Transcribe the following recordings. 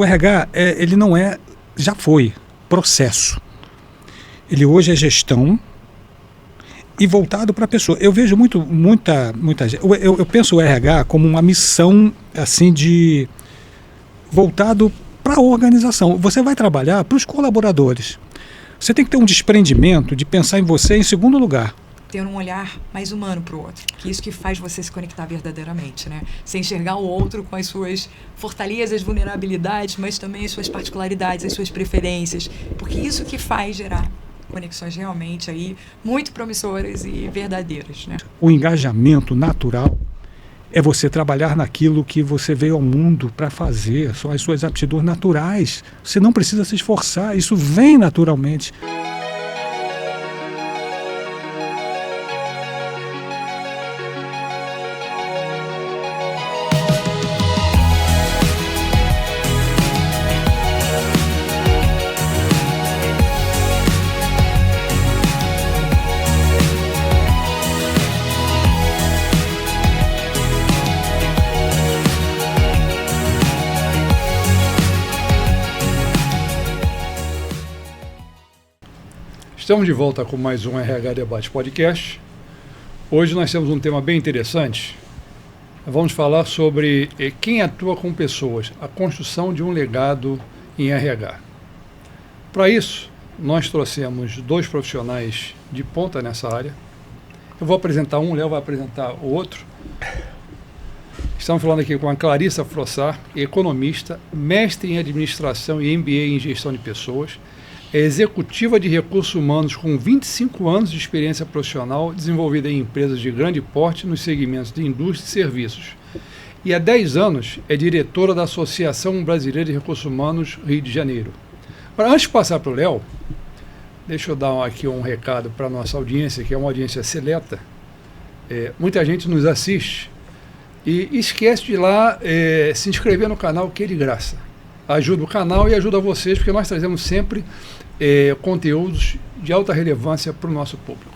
O RH, ele não já foi processo. Ele hoje é gestão e voltado para a pessoa. Eu vejo muita gente. Eu penso o RH como uma missão assim voltado para a organização. Você vai trabalhar para os colaboradores. Você tem que ter um desprendimento de pensar em você em segundo lugar. Ter um olhar mais humano para o outro. Que isso que faz você se conectar verdadeiramente, né? Você enxergar o outro com as suas fortalezas, vulnerabilidades, mas também as suas particularidades, as suas preferências. Porque isso que faz gerar conexões realmente aí muito promissoras e verdadeiras, né? O engajamento natural é você trabalhar naquilo que você veio ao mundo para fazer. São as suas aptidões naturais. Você não precisa se esforçar. Isso vem naturalmente. Estamos de volta com mais um RH Debate Podcast. Hoje nós temos um tema bem interessante. Vamos falar sobre quem atua com pessoas, a construção de um legado em RH. Para isso, nós trouxemos 2 profissionais de ponta nessa área. Eu vou apresentar um, o Léo vai apresentar o outro. Estamos falando aqui com a Clarissa Frossar, economista, mestre em administração e MBA em gestão de pessoas. É executiva de recursos humanos com 25 anos de experiência profissional desenvolvida em empresas de grande porte nos segmentos de indústria e serviços. E há 10 anos é diretora da Associação Brasileira de Recursos Humanos Rio de Janeiro. Agora, antes de passar para o Léo, deixa eu dar aqui um recado para a nossa audiência, que é uma audiência seleta. Muita gente nos assiste e esquece de ir lá se inscrever no canal, que é de graça. Ajuda o canal e ajuda vocês, porque nós trazemos sempre conteúdos de alta relevância para o nosso público.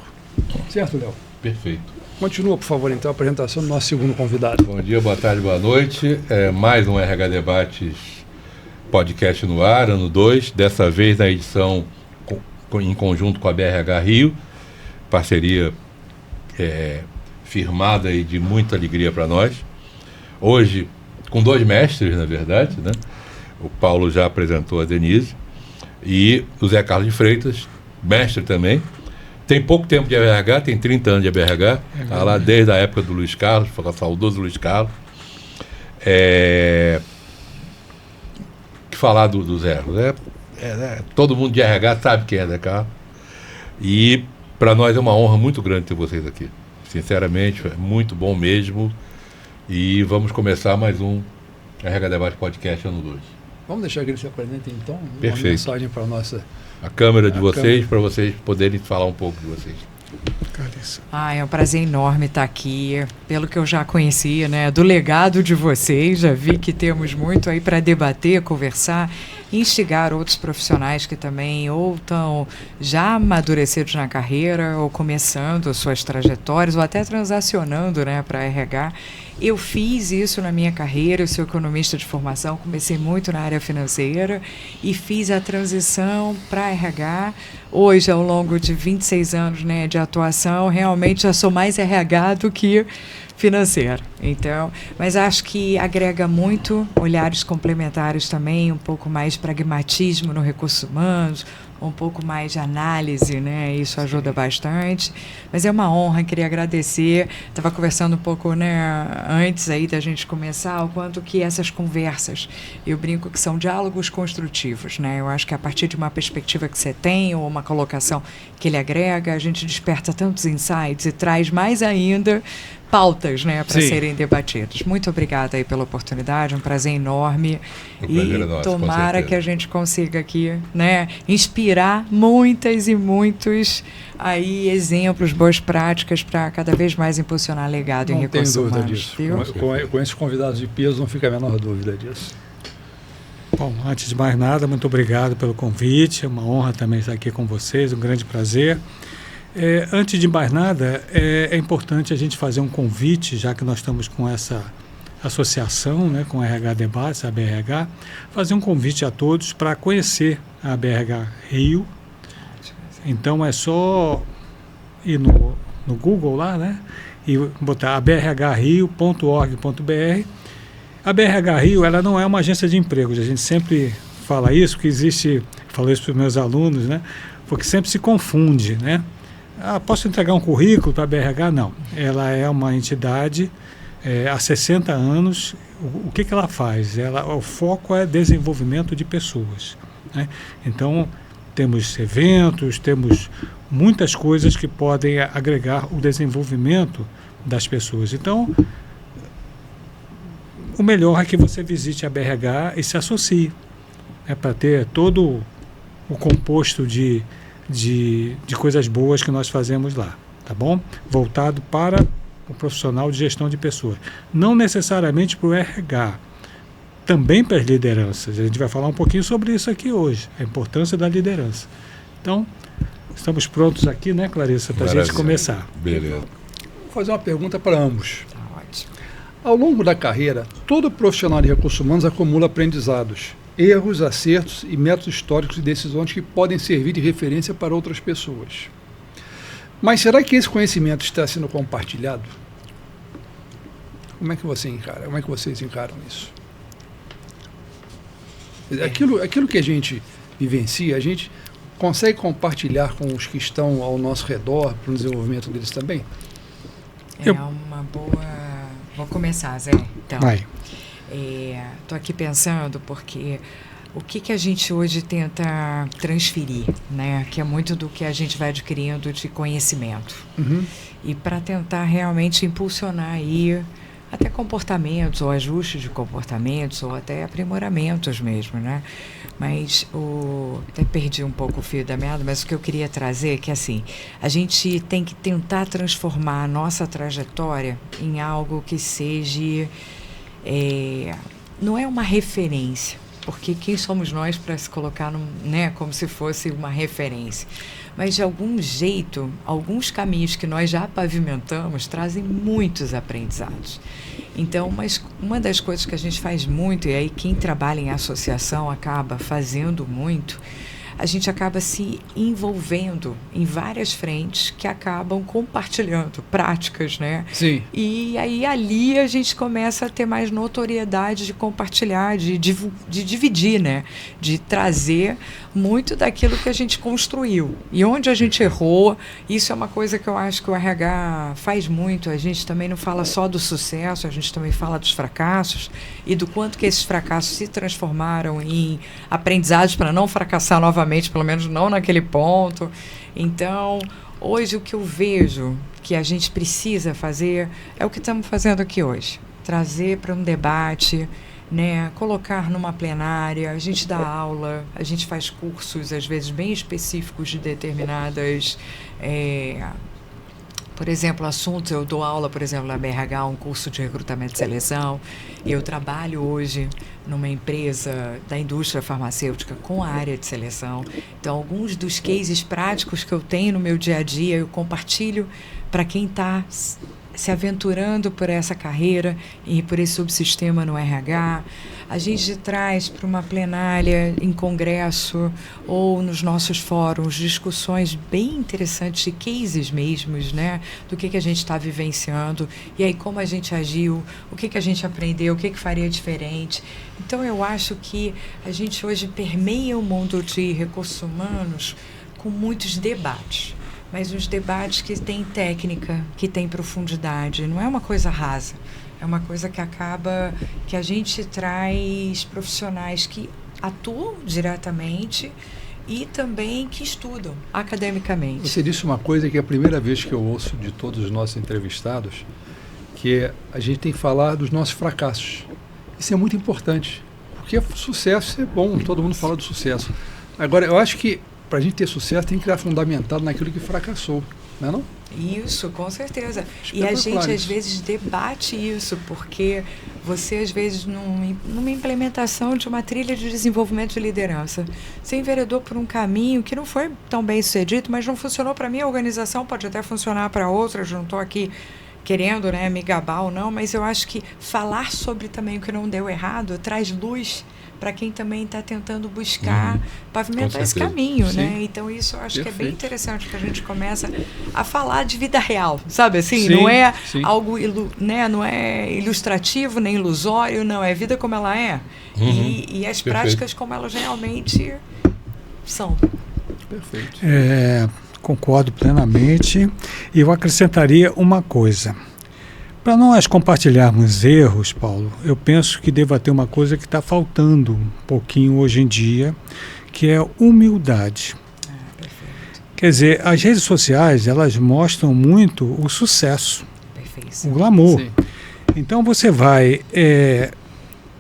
Certo, Léo? Perfeito. Continua, por favor, então, a apresentação do nosso segundo convidado. Bom dia, boa tarde, boa noite. Mais um RH Debates Podcast no ar, ano 2. Dessa vez na edição em conjunto com a BRH Rio. Parceria firmada e de muita alegria para nós. Hoje, com 2 mestres, na verdade, né? O Paulo já apresentou a Denise e o Zé Carlos de Freitas, mestre também. Tem pouco tempo de ABRH, tem 30 anos de ABRH, está lá desde a época do Luiz Carlos, foi o saudoso Luiz Carlos. Que falar do Zé? Todo mundo de RH sabe quem é Zé Carlos. E para nós é uma honra muito grande ter vocês aqui. Sinceramente, é muito bom mesmo. E vamos começar mais um RH Debate Podcast ano 2. Vamos deixar que ele se apresente então? Perfeito. Uma mensagem para a nossa... A câmera de vocês, para vocês poderem falar um pouco de vocês. Clarissa. É um prazer enorme estar aqui, pelo que eu já conhecia, né, do legado de vocês. Já vi que temos muito aí para debater, conversar, instigar outros profissionais que também ou estão já amadurecidos na carreira ou começando suas trajetórias ou até transacionando, né, para RH. Eu fiz isso na minha carreira, eu sou economista de formação, comecei muito na área financeira e fiz a transição para RH. Hoje, ao longo de 26 anos, né, de atuação, realmente já sou mais RH do que financeiro. Então, mas acho que agrega muito olhares complementares também, um pouco mais de pragmatismo no recursos humanos, um pouco mais de análise, né? Isso ajuda bastante. Mas é uma honra, queria agradecer. Estava conversando um pouco, né, antes aí da gente começar, o quanto que essas conversas, eu brinco que são diálogos construtivos, né? Eu acho que a partir de uma perspectiva que você tem ou uma colocação que ele agrega, a gente desperta tantos insights e traz mais ainda pautas, né, para serem debatidas. Muito obrigada aí pela oportunidade, um prazer enorme. Prazer é nosso, tomara que a gente consiga aqui, né, inspirar muitas e muitos aí exemplos, boas práticas para cada vez mais impulsionar legado em recursos humanos. Não tem dúvida disso. Com esses convidados de peso não fica a menor dúvida disso. Bom, antes de mais nada, muito obrigado pelo convite. É uma honra também estar aqui com vocês, um grande prazer. Antes de mais nada, é importante a gente fazer um convite, já que nós estamos com essa associação, né, com a RH Debates, a BRH, fazer um convite a todos para conhecer a BRH Rio. Então é só ir no Google lá, né, e botar brhrio.org.br. A BRH Rio, ela não é uma agência de empregos, a gente sempre fala isso, que existe, falo isso para os meus alunos, né, porque sempre se confunde, né. Posso entregar um currículo para a BRH? Não. Ela é uma entidade há 60 anos. O que ela faz? O foco é desenvolvimento de pessoas, né? Então, temos eventos, temos muitas coisas que podem agregar o desenvolvimento das pessoas. Então, o melhor é que você visite a BRH e se associe, né, para ter todo o composto de coisas boas que nós fazemos lá, tá bom? Voltado para o profissional de gestão de pessoas. Não necessariamente para o RH, também para as lideranças. A gente vai falar um pouquinho sobre isso aqui hoje, a importância da liderança. Então, estamos prontos aqui, né, Clarissa, para a gente começar. Beleza. Vou fazer uma pergunta para ambos. Tá ótimo. Ao longo da carreira, todo profissional de recursos humanos acumula aprendizados, erros, acertos e métodos históricos e decisões que podem servir de referência para outras pessoas. Mas será que esse conhecimento está sendo compartilhado? Como é que você encara? Como é que vocês encaram isso? Aquilo que a gente vivencia, a gente consegue compartilhar com os que estão ao nosso redor para o desenvolvimento deles também? É uma boa... Vou começar, Zé. Então, Vai. Estou aqui pensando porque o que a gente hoje tenta transferir, né? Que é muito do que a gente vai adquirindo de conhecimento. Uhum. E para tentar realmente impulsionar aí até comportamentos, ou ajustes de comportamentos, ou até aprimoramentos mesmo, né? Mas até perdi um pouco o fio da meada, mas o que eu queria trazer é que, assim, a gente tem que tentar transformar a nossa trajetória em algo que seja... não é uma referência, porque quem somos nós para se colocar né, como se fosse uma referência, mas de algum jeito, alguns caminhos que nós já pavimentamos trazem muitos aprendizados. Então, mas uma das coisas que a gente faz muito, e aí quem trabalha em associação acaba fazendo muito, a gente acaba se envolvendo em várias frentes que acabam compartilhando práticas, né? Sim. E aí ali a gente começa a ter mais notoriedade de compartilhar, de dividir, né? De trazer muito daquilo que a gente construiu. E onde a gente errou, isso é uma coisa que eu acho que o RH faz muito. A gente também não fala só do sucesso, a gente também fala dos fracassos e do quanto que esses fracassos se transformaram em aprendizados para não fracassar novamente, pelo menos não naquele ponto. Então, hoje o que eu vejo que a gente precisa fazer é o que estamos fazendo aqui hoje. Trazer para um debate, né, colocar numa plenária, a gente dá aula, a gente faz cursos, às vezes bem específicos de determinadas... por exemplo, assuntos, eu dou aula, por exemplo, na BRH, um curso de recrutamento e seleção. Eu trabalho hoje numa empresa da indústria farmacêutica com a área de seleção. Então, alguns dos cases práticos que eu tenho no meu dia a dia, eu compartilho para quem está se aventurando por essa carreira e por esse subsistema no RH. A gente traz para uma plenária em congresso ou nos nossos fóruns discussões bem interessantes de cases mesmos, né? Do que a gente está vivenciando e aí como a gente agiu, o que a gente aprendeu, o que faria diferente. Então eu acho que a gente hoje permeia o mundo de recursos humanos com muitos debates. Mas os debates que têm técnica, que têm profundidade, não é uma coisa rasa. É uma coisa que acaba, que a gente traz profissionais que atuam diretamente e também que estudam academicamente. Você disse uma coisa que é a primeira vez que eu ouço de todos os nossos entrevistados, que é a gente tem que falar dos nossos fracassos. Isso é muito importante, porque sucesso é bom, todo mundo fala do sucesso. Agora, eu acho que para a gente ter sucesso tem que estar fundamentado naquilo que fracassou, não é não? Isso, com certeza. E a gente às vezes debate isso, porque você às vezes numa implementação de uma trilha de desenvolvimento de liderança, você enveredou por um caminho que não foi tão bem sucedido, mas não funcionou para mim, a organização pode até funcionar para outra, eu não estou aqui querendo, né, me gabar ou não, mas eu acho que falar sobre também o que não deu errado traz luz para quem também está tentando buscar pavimentar esse caminho, né? Então isso eu acho que é bem interessante, que a gente começa a falar de vida real, sabe assim? Não é algo, né? Não é ilustrativo nem ilusório, não, é vida como ela é e as práticas como elas realmente são. Perfeito. Concordo plenamente. E eu acrescentaria uma coisa. Para nós compartilharmos erros, Paulo, eu penso que deva ter uma coisa que está faltando um pouquinho hoje em dia, que é humildade. Quer dizer, as redes sociais, elas mostram muito o sucesso, o glamour. Sim. Então você vai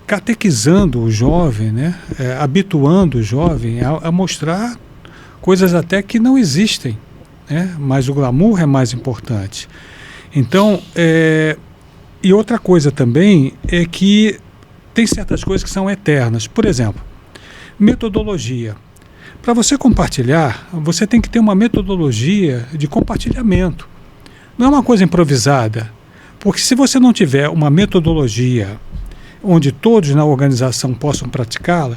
catequizando o jovem, né? Habituando o jovem a mostrar coisas até que não existem, né? Mas o glamour é mais importante. Então, e outra coisa também é que tem certas coisas que são eternas. Por exemplo, metodologia. Para você compartilhar, você tem que ter uma metodologia de compartilhamento. Não é uma coisa improvisada. Porque se você não tiver uma metodologia onde todos na organização possam praticá-la,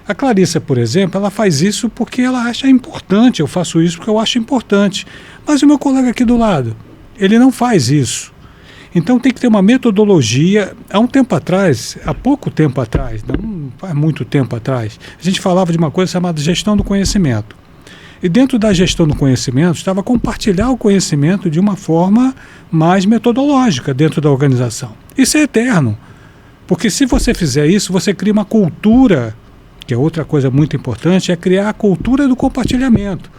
a Clarissa, por exemplo, ela faz isso porque ela acha importante, eu faço isso porque eu acho importante. Mas o meu colega aqui do lado, ele não faz isso. Então tem que ter uma metodologia. Há um tempo atrás, há pouco tempo atrás, não faz muito tempo atrás, a gente falava de uma coisa chamada gestão do conhecimento. E dentro da gestão do conhecimento estava compartilhar o conhecimento de uma forma mais metodológica dentro da organização. Isso é eterno. Porque se você fizer isso, você cria uma cultura, que é outra coisa muito importante, é criar a cultura do compartilhamento,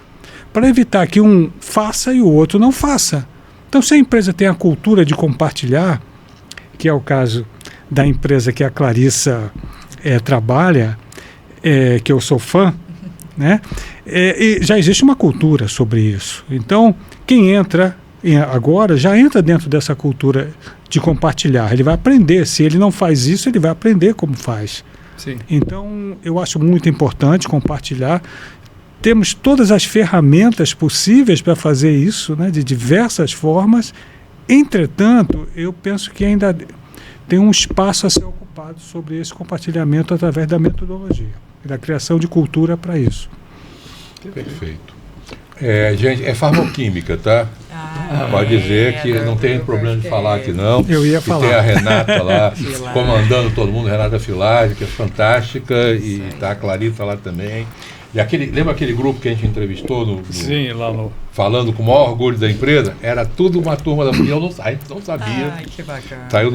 para evitar que um faça e o outro não faça. Então, se a empresa tem a cultura de compartilhar, que é o caso da empresa que a Clarissa trabalha, que eu sou fã, né? E já existe uma cultura sobre isso. Então, quem entra agora já entra dentro dessa cultura de compartilhar. Ele vai aprender. Se ele não faz isso, ele vai aprender como faz. Sim. Então, eu acho muito importante compartilhar. Temos todas as ferramentas possíveis para fazer isso, né, de diversas formas. Entretanto, eu penso que ainda tem um espaço a ser ocupado sobre esse compartilhamento através da metodologia e da criação de cultura para isso. Perfeito. Gente, é farmacoquímica, tá? Pode dizer que não tem problema de falar aqui, não. Eu ia falar. Tem a Renata lá, comandando todo mundo, Renata Filari, que é fantástica, e tá a Clarissa lá também. E lembra aquele grupo que a gente entrevistou Sim, lá no... falando com o maior orgulho da empresa? Era tudo uma turma da... a gente não sabia. Ai, que bacana. Saiu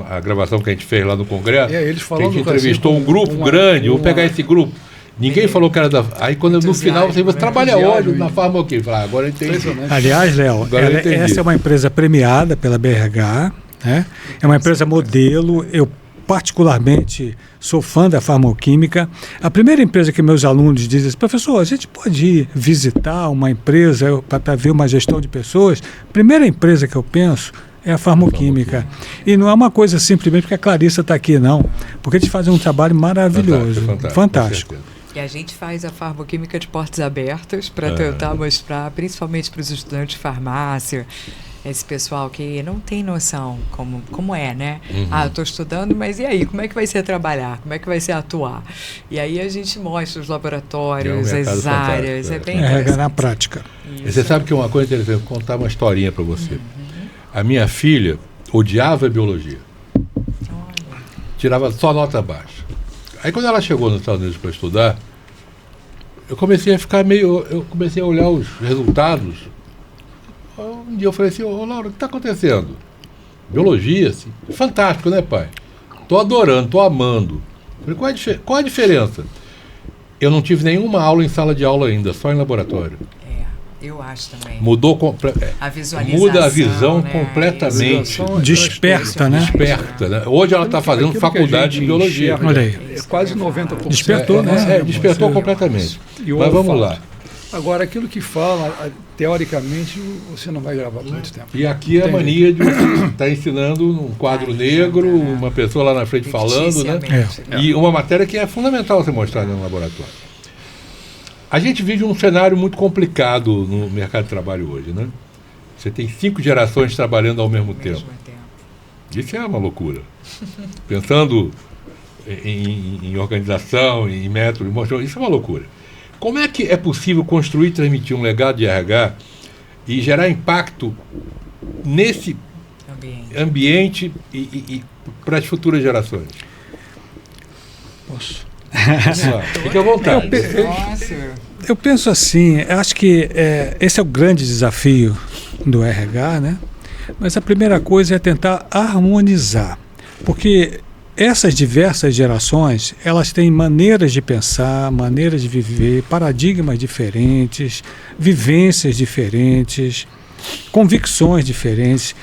a gravação que a gente fez lá no Congresso. Eles falando que a gente entrevistou um grupo grande. Vou pegar esse grupo. Ninguém falou que era da... Aí quando no final você trabalha hoje na farmacoquímica. Agora eu entendi. Aliás, Léo, essa é uma empresa premiada pela BRH, né? É uma empresa modelo. Eu particularmente sou fã da farmacoquímica. A primeira empresa que meus alunos dizem assim, professor, a gente pode ir visitar uma empresa para ver uma gestão de pessoas? A primeira empresa que eu penso é a farmacoquímica. E não é uma coisa simplesmente porque a Clarissa está aqui, não. Porque eles fazem um trabalho maravilhoso. Fantástico. E a gente faz a farmacoquímica de portas abertas para tentar mostrar, principalmente para os estudantes de farmácia, esse pessoal que não tem noção como é, né? Eu estou estudando, mas e aí? Como é que vai ser trabalhar? Como é que vai ser atuar? E aí a gente mostra os laboratórios, as áreas. É bem interessante. Na prática. E você sabe que é uma coisa interessante, vou contar uma historinha para você. A minha filha odiava biologia. Tirava só nota baixa. Aí quando ela chegou nos Estados Unidos para estudar, eu comecei a olhar os resultados. Um dia eu falei assim, Laura, o que está acontecendo? Biologia, assim, fantástico, né, pai? Estou adorando, estou amando. Falei, qual a diferença? Eu não tive nenhuma aula em sala de aula ainda, só em laboratório. Eu acho também. A visualização, muda a visão, né? Completamente. Desperta, né? Desperta, né? Hoje ela está fazendo faculdade de biologia. Olha aí. É quase 90%. Despertou, né? Despertou completamente. Mas vamos lá. Agora, aquilo que fala, teoricamente, você não vai gravar por muito tempo. E aqui é a mania de estar ensinando um quadro negro, uma pessoa lá na frente falando, né? E uma matéria que é fundamental ser mostrada no laboratório. A gente vive um cenário muito complicado no mercado de trabalho hoje, né? Você tem 5 gerações trabalhando ao mesmo tempo. Mesmo tempo. Isso é uma loucura. Pensando em organização, em método, isso é uma loucura. Como é que é possível construir e transmitir um legado de RH e gerar impacto nesse ambiente e para as futuras gerações? Posso? Fique à vontade. Eu penso assim, acho que esse é o grande desafio do RH, né? Mas a primeira coisa é tentar harmonizar, porque essas diversas gerações, elas têm maneiras de pensar, maneiras de viver, paradigmas diferentes, vivências convicções diferentes.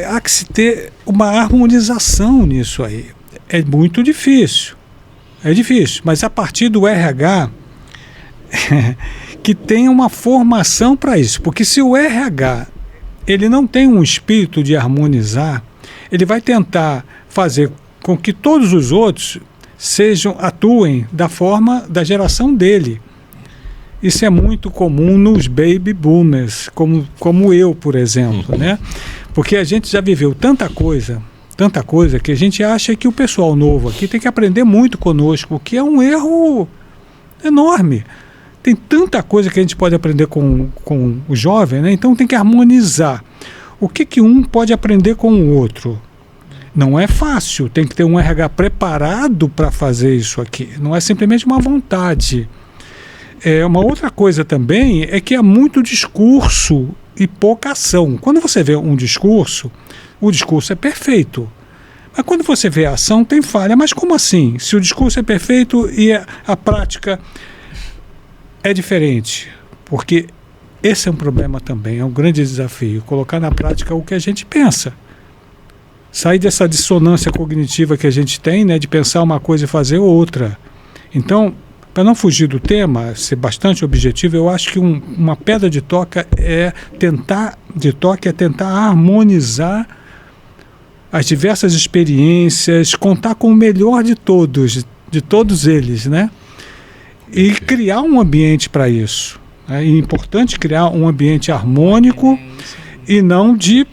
Há que se ter uma harmonização nisso aí. É muito difícil. É difícil, mas a partir do RH que tem uma formação para isso. Porque se o RH ele não tem um espírito de harmonizar, ele vai tentar fazer com que todos os outros atuem da forma da geração dele. Isso é muito comum nos baby boomers, como eu, por exemplo, né? Porque a gente já viveu tanta coisa que a gente acha que o pessoal novo aqui tem que aprender muito conosco, o que é um erro enorme. Tem tanta coisa que a gente pode aprender com o jovem, né? Então tem que harmonizar. O que um pode aprender com o outro? Não é fácil, tem que ter um RH preparado para fazer isso aqui. Não é simplesmente uma vontade. Uma outra coisa também é que há muito discurso e pouca ação. Quando você vê um discurso, o discurso é perfeito. Mas quando você vê a ação, tem falha. Mas como assim? Se o discurso é perfeito e a prática é diferente? Porque esse é um problema também, é um grande desafio. Colocar na prática o que a gente pensa. Sair dessa dissonância cognitiva que a gente tem, né, de pensar uma coisa e fazer outra. Então, para não fugir do tema, ser bastante objetivo, eu acho que uma pedra de toque é tentar harmonizar as diversas experiências, contar com o melhor de todos eles, né? E criar um ambiente para isso. É importante criar um ambiente harmônico e não de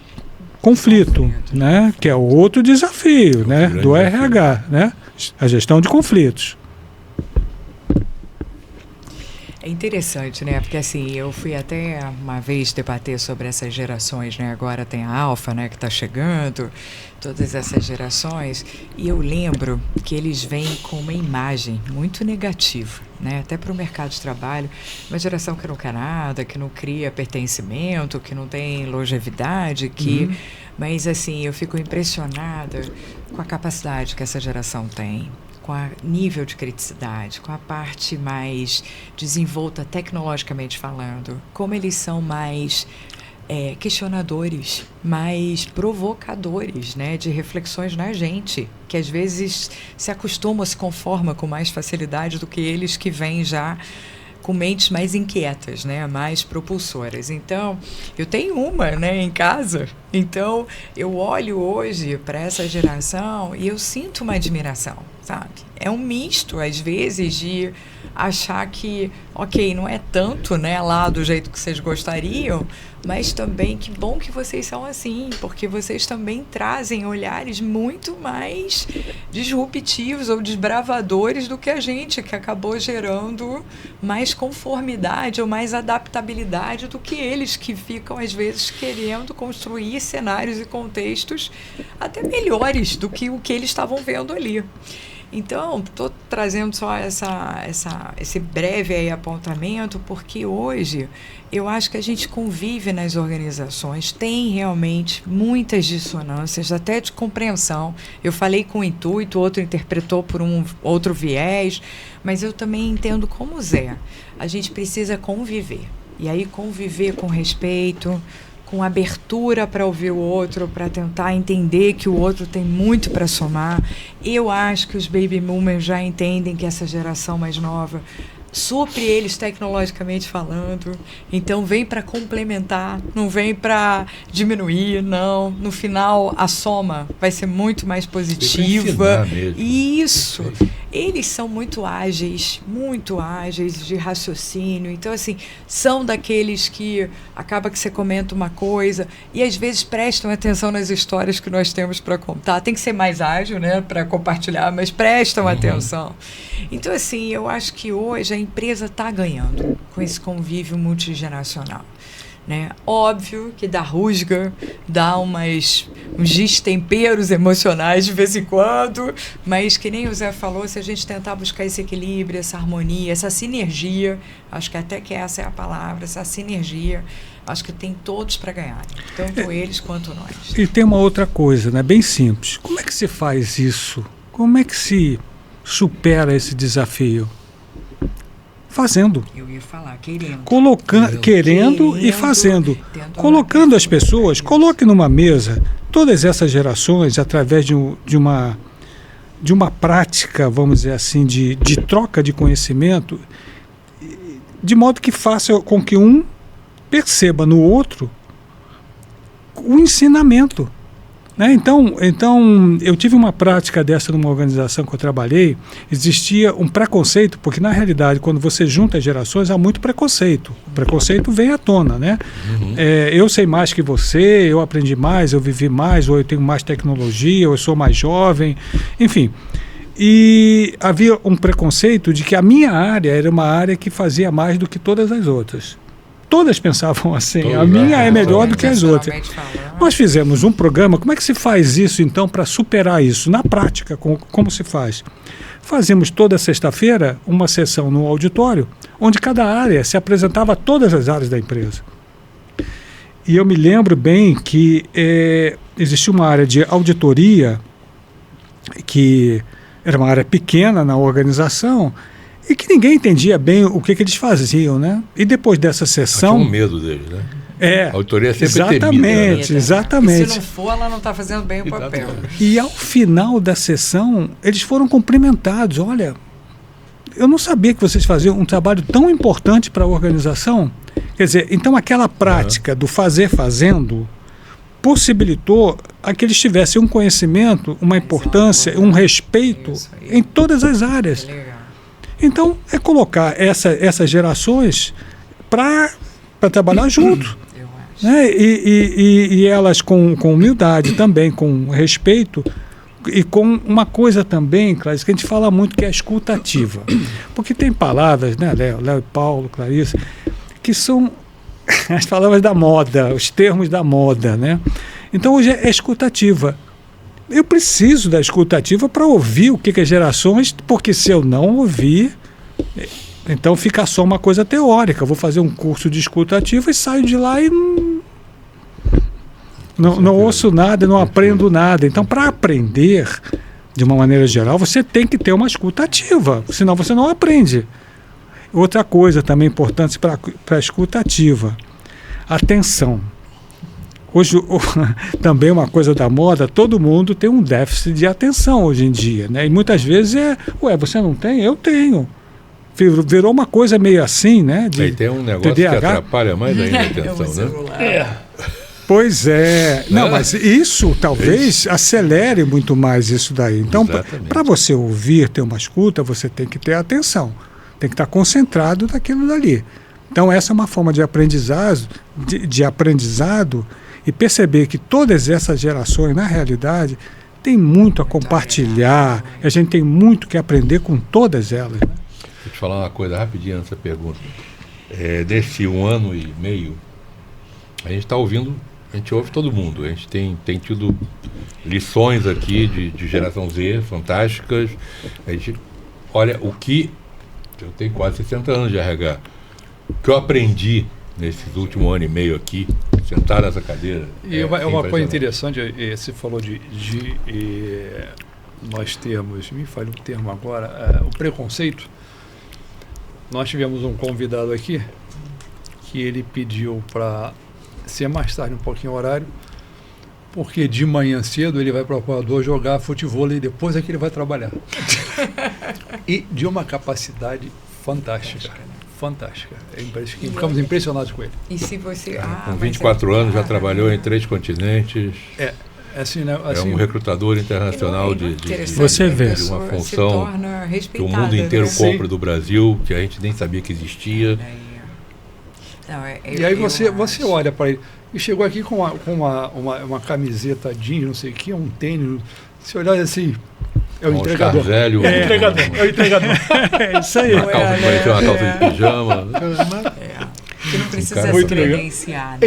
conflito, né? Que é outro desafio, né? Do RH, né? A gestão de conflitos. É interessante, né? Porque assim, eu fui até uma vez debater sobre essas gerações, né? Agora tem a Alfa, né? Que está chegando, todas essas gerações. E eu lembro que eles vêm com uma imagem muito negativa, né? Até para o mercado de trabalho. Uma geração que não quer nada, que não cria pertencimento, que não tem longevidade, Mas assim, eu fico impressionada com a capacidade que essa geração tem, com o nível de criticidade, com a parte mais desenvolta tecnologicamente falando, como eles são mais questionadores, mais provocadores, né, de reflexões na gente, que às vezes se acostumam, se conformam com mais facilidade do que eles que vêm já com mentes mais inquietas, né, mais propulsoras. Então, eu tenho uma, né, em casa. Então, eu olho hoje para essa geração e eu sinto uma admiração, sabe? É um misto, às vezes, de achar que, ok, não é tanto, né, lá do jeito que vocês gostariam, mas também que bom que vocês são assim, porque vocês também trazem olhares muito mais disruptivos ou desbravadores do que a gente, que acabou gerando mais conformidade ou mais adaptabilidade do que eles, que ficam, às vezes, querendo construir cenários e contextos até melhores do que o que eles estavam vendo ali. Então, estou trazendo só esse breve aí apontamento, porque hoje eu acho que a gente convive nas organizações, tem realmente muitas dissonâncias, até de compreensão. Eu falei com intuito, outro interpretou por um outro viés, mas eu também entendo como Zé. A gente precisa conviver, e aí conviver com respeito, com abertura para ouvir o outro, para tentar entender que o outro tem muito para somar. Eu acho que os baby boomers já entendem que essa geração mais nova supre eles tecnologicamente falando, então vem para complementar, não vem para diminuir, não. No final, a soma vai ser muito mais positiva. Isso. eles são muito ágeis de raciocínio. Então, assim, são daqueles que acaba que você comenta uma coisa e às vezes prestam atenção nas histórias que nós temos para contar. Tem que ser mais ágil, né, para compartilhar, mas prestam atenção. Então, assim, eu acho que hoje a empresa está ganhando com esse convívio multigeracional. Né? Óbvio que dá rusga, dá uns destemperos emocionais de vez em quando, mas que nem o Zé falou, se a gente tentar buscar esse equilíbrio, essa harmonia, essa sinergia, acho que até que essa é a palavra, essa sinergia, acho que tem todos para ganhar, tanto eles quanto nós. E tem uma outra coisa, né? Bem simples. Como é que se faz isso? Como é que se supera esse desafio? Fazendo. Eu ia falar, querendo. Querendo e fazendo. Colocando as pessoas, coloque numa mesa todas essas gerações através de uma prática, vamos dizer assim, de troca de conhecimento, de modo que faça com que um perceba no outro o ensinamento. Né? Então, eu tive uma prática dessa numa organização que eu trabalhei. Existia um preconceito, porque na realidade, quando você junta as gerações, há muito preconceito. O preconceito vem à tona, né? Eu sei mais que você, eu aprendi mais, eu vivi mais, ou eu tenho mais tecnologia, ou eu sou mais jovem, enfim. E havia um preconceito de que a minha área era uma área que fazia mais do que todas as outras. Todas pensavam assim, a minha é melhor do que as outras. Nós fizemos um programa, como é que se faz isso então para superar isso? Na prática, como se faz? Fazíamos toda sexta-feira uma sessão no auditório, onde cada área se apresentava a todas as áreas da empresa. E eu me lembro bem que existia uma área de auditoria, que era uma área pequena na organização, e que ninguém entendia bem o que eles faziam, né? E depois dessa sessão... Tinha um medo deles, né? A auditoria é sempre temida, né? Exatamente. E se não for, ela não está fazendo bem o papel. E ao final da sessão, eles foram cumprimentados. Olha, eu não sabia que vocês faziam um trabalho tão importante para a organização. Quer dizer, então aquela prática do fazer fazendo possibilitou a que eles tivessem um conhecimento, uma importância, um respeito em todas as áreas. Então, é colocar essas gerações para trabalhar junto. Né? E elas com humildade também, com respeito, e com uma coisa também, Clarice, que a gente fala muito, que é a escuta ativa. Porque tem palavras, né, Léo e Paulo, Clarice, que são as palavras da moda, os termos da moda. Né? Então, hoje é escuta ativa. Eu preciso da escutativa para ouvir o que as gerações, porque se eu não ouvir, então fica só uma coisa teórica. Eu vou fazer um curso de escutativa e saio de lá e não ouço nada, não aprendo nada. Então, para aprender, de uma maneira geral, você tem que ter uma escutativa, senão você não aprende. Outra coisa também importante para a escutativa, atenção. Hoje, também uma coisa da moda, todo mundo tem um déficit de atenção hoje em dia, né? E muitas vezes você não tem? Eu tenho. Virou uma coisa meio assim, né? Aí tem um negócio TDAH. Que atrapalha mais ainda a atenção, né? Pois é. Não, mas isso talvez acelere muito mais isso daí. Então, para você ouvir, ter uma escuta, você tem que ter atenção. Tem que estar concentrado naquilo dali. Então, essa é uma forma de aprendizado, e perceber que todas essas gerações, na realidade, têm muito a compartilhar. A gente tem muito que aprender com todas elas. Né? Vou te falar uma coisa rapidinho nessa pergunta. Nesse 1 ano e meio, a gente está ouvindo, a gente ouve todo mundo. A gente tem tido lições aqui de geração Z fantásticas. A gente olha o que... Eu tenho quase 60 anos de RH. O que eu aprendi nesses últimos 1 ano e meio aqui, sentar nessa cadeira. E uma coisa interessante, você falou nós termos, me falha o termo agora, o preconceito. Nós tivemos um convidado aqui que ele pediu para ser mais tarde um pouquinho o horário, porque de manhã cedo ele vai para o Equador jogar futebol e depois é que ele vai trabalhar. E de uma capacidade fantástica. Fantástica. Ficamos impressionados com ele. E se você... com 24 anos já trabalhou em 3 continentes. assim, né? É um recrutador internacional de Você vê. uma função que o mundo inteiro compra do Brasil, que a gente nem sabia que existia. E aí você olha para ele, e chegou aqui com uma camiseta jeans, não sei o que, um tênis, você olhar assim, é o entregador. Velho, é o entregador. É isso aí. uma calça de pijama. Que não precisa se Muito credenciar. Né?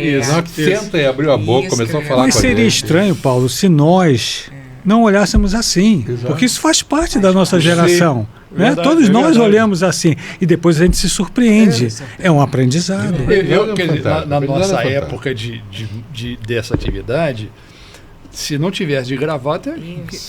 Exato. Senta e abriu a boca, começou a falar Mas com a gente. seria estranho, Paulo, se nós não olhássemos assim. Exato. Porque isso faz parte da nossa geração. Né? Verdade, Todos nós verdade. olhamos assim. E depois a gente se surpreende. É um aprendizado. Quer dizer, na Fantástico. nossa Fantástico. época dessa atividade, se não tivesse de gravata,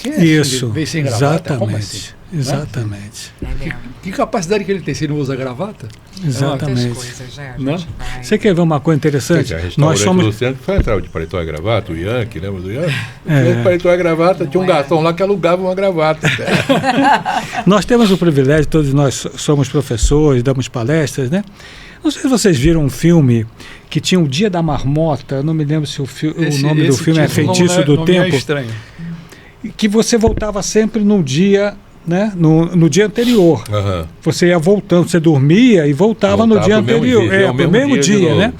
quem é Isso. que veio sem gravata? Como assim? Exatamente. Exatamente. É mesmo. Que capacidade que ele tem se ele não usa gravata? Muitas Exatamente. coisas, né? A Não? gente vai- Você quer ver uma coisa interessante? Nós somos. do centro foi atrás de paletó e gravata, o Yankee, lembra do Yankee? É. Paletó e gravata, tinha um Não é. garçom lá que alugava uma gravata. Nós temos o privilégio, todos nós somos professores, damos palestras, né? Não sei se vocês viram um filme que tinha o Dia da Marmota, eu não me lembro se o nome do filme é Feitiço do Tempo, estranho. que você voltava sempre no dia, né? No dia anterior. Aham. Você ia voltando, você dormia e voltava no dia pro mesmo anterior. dia, É, o pro mesmo mesmo dia de dia, novo. né?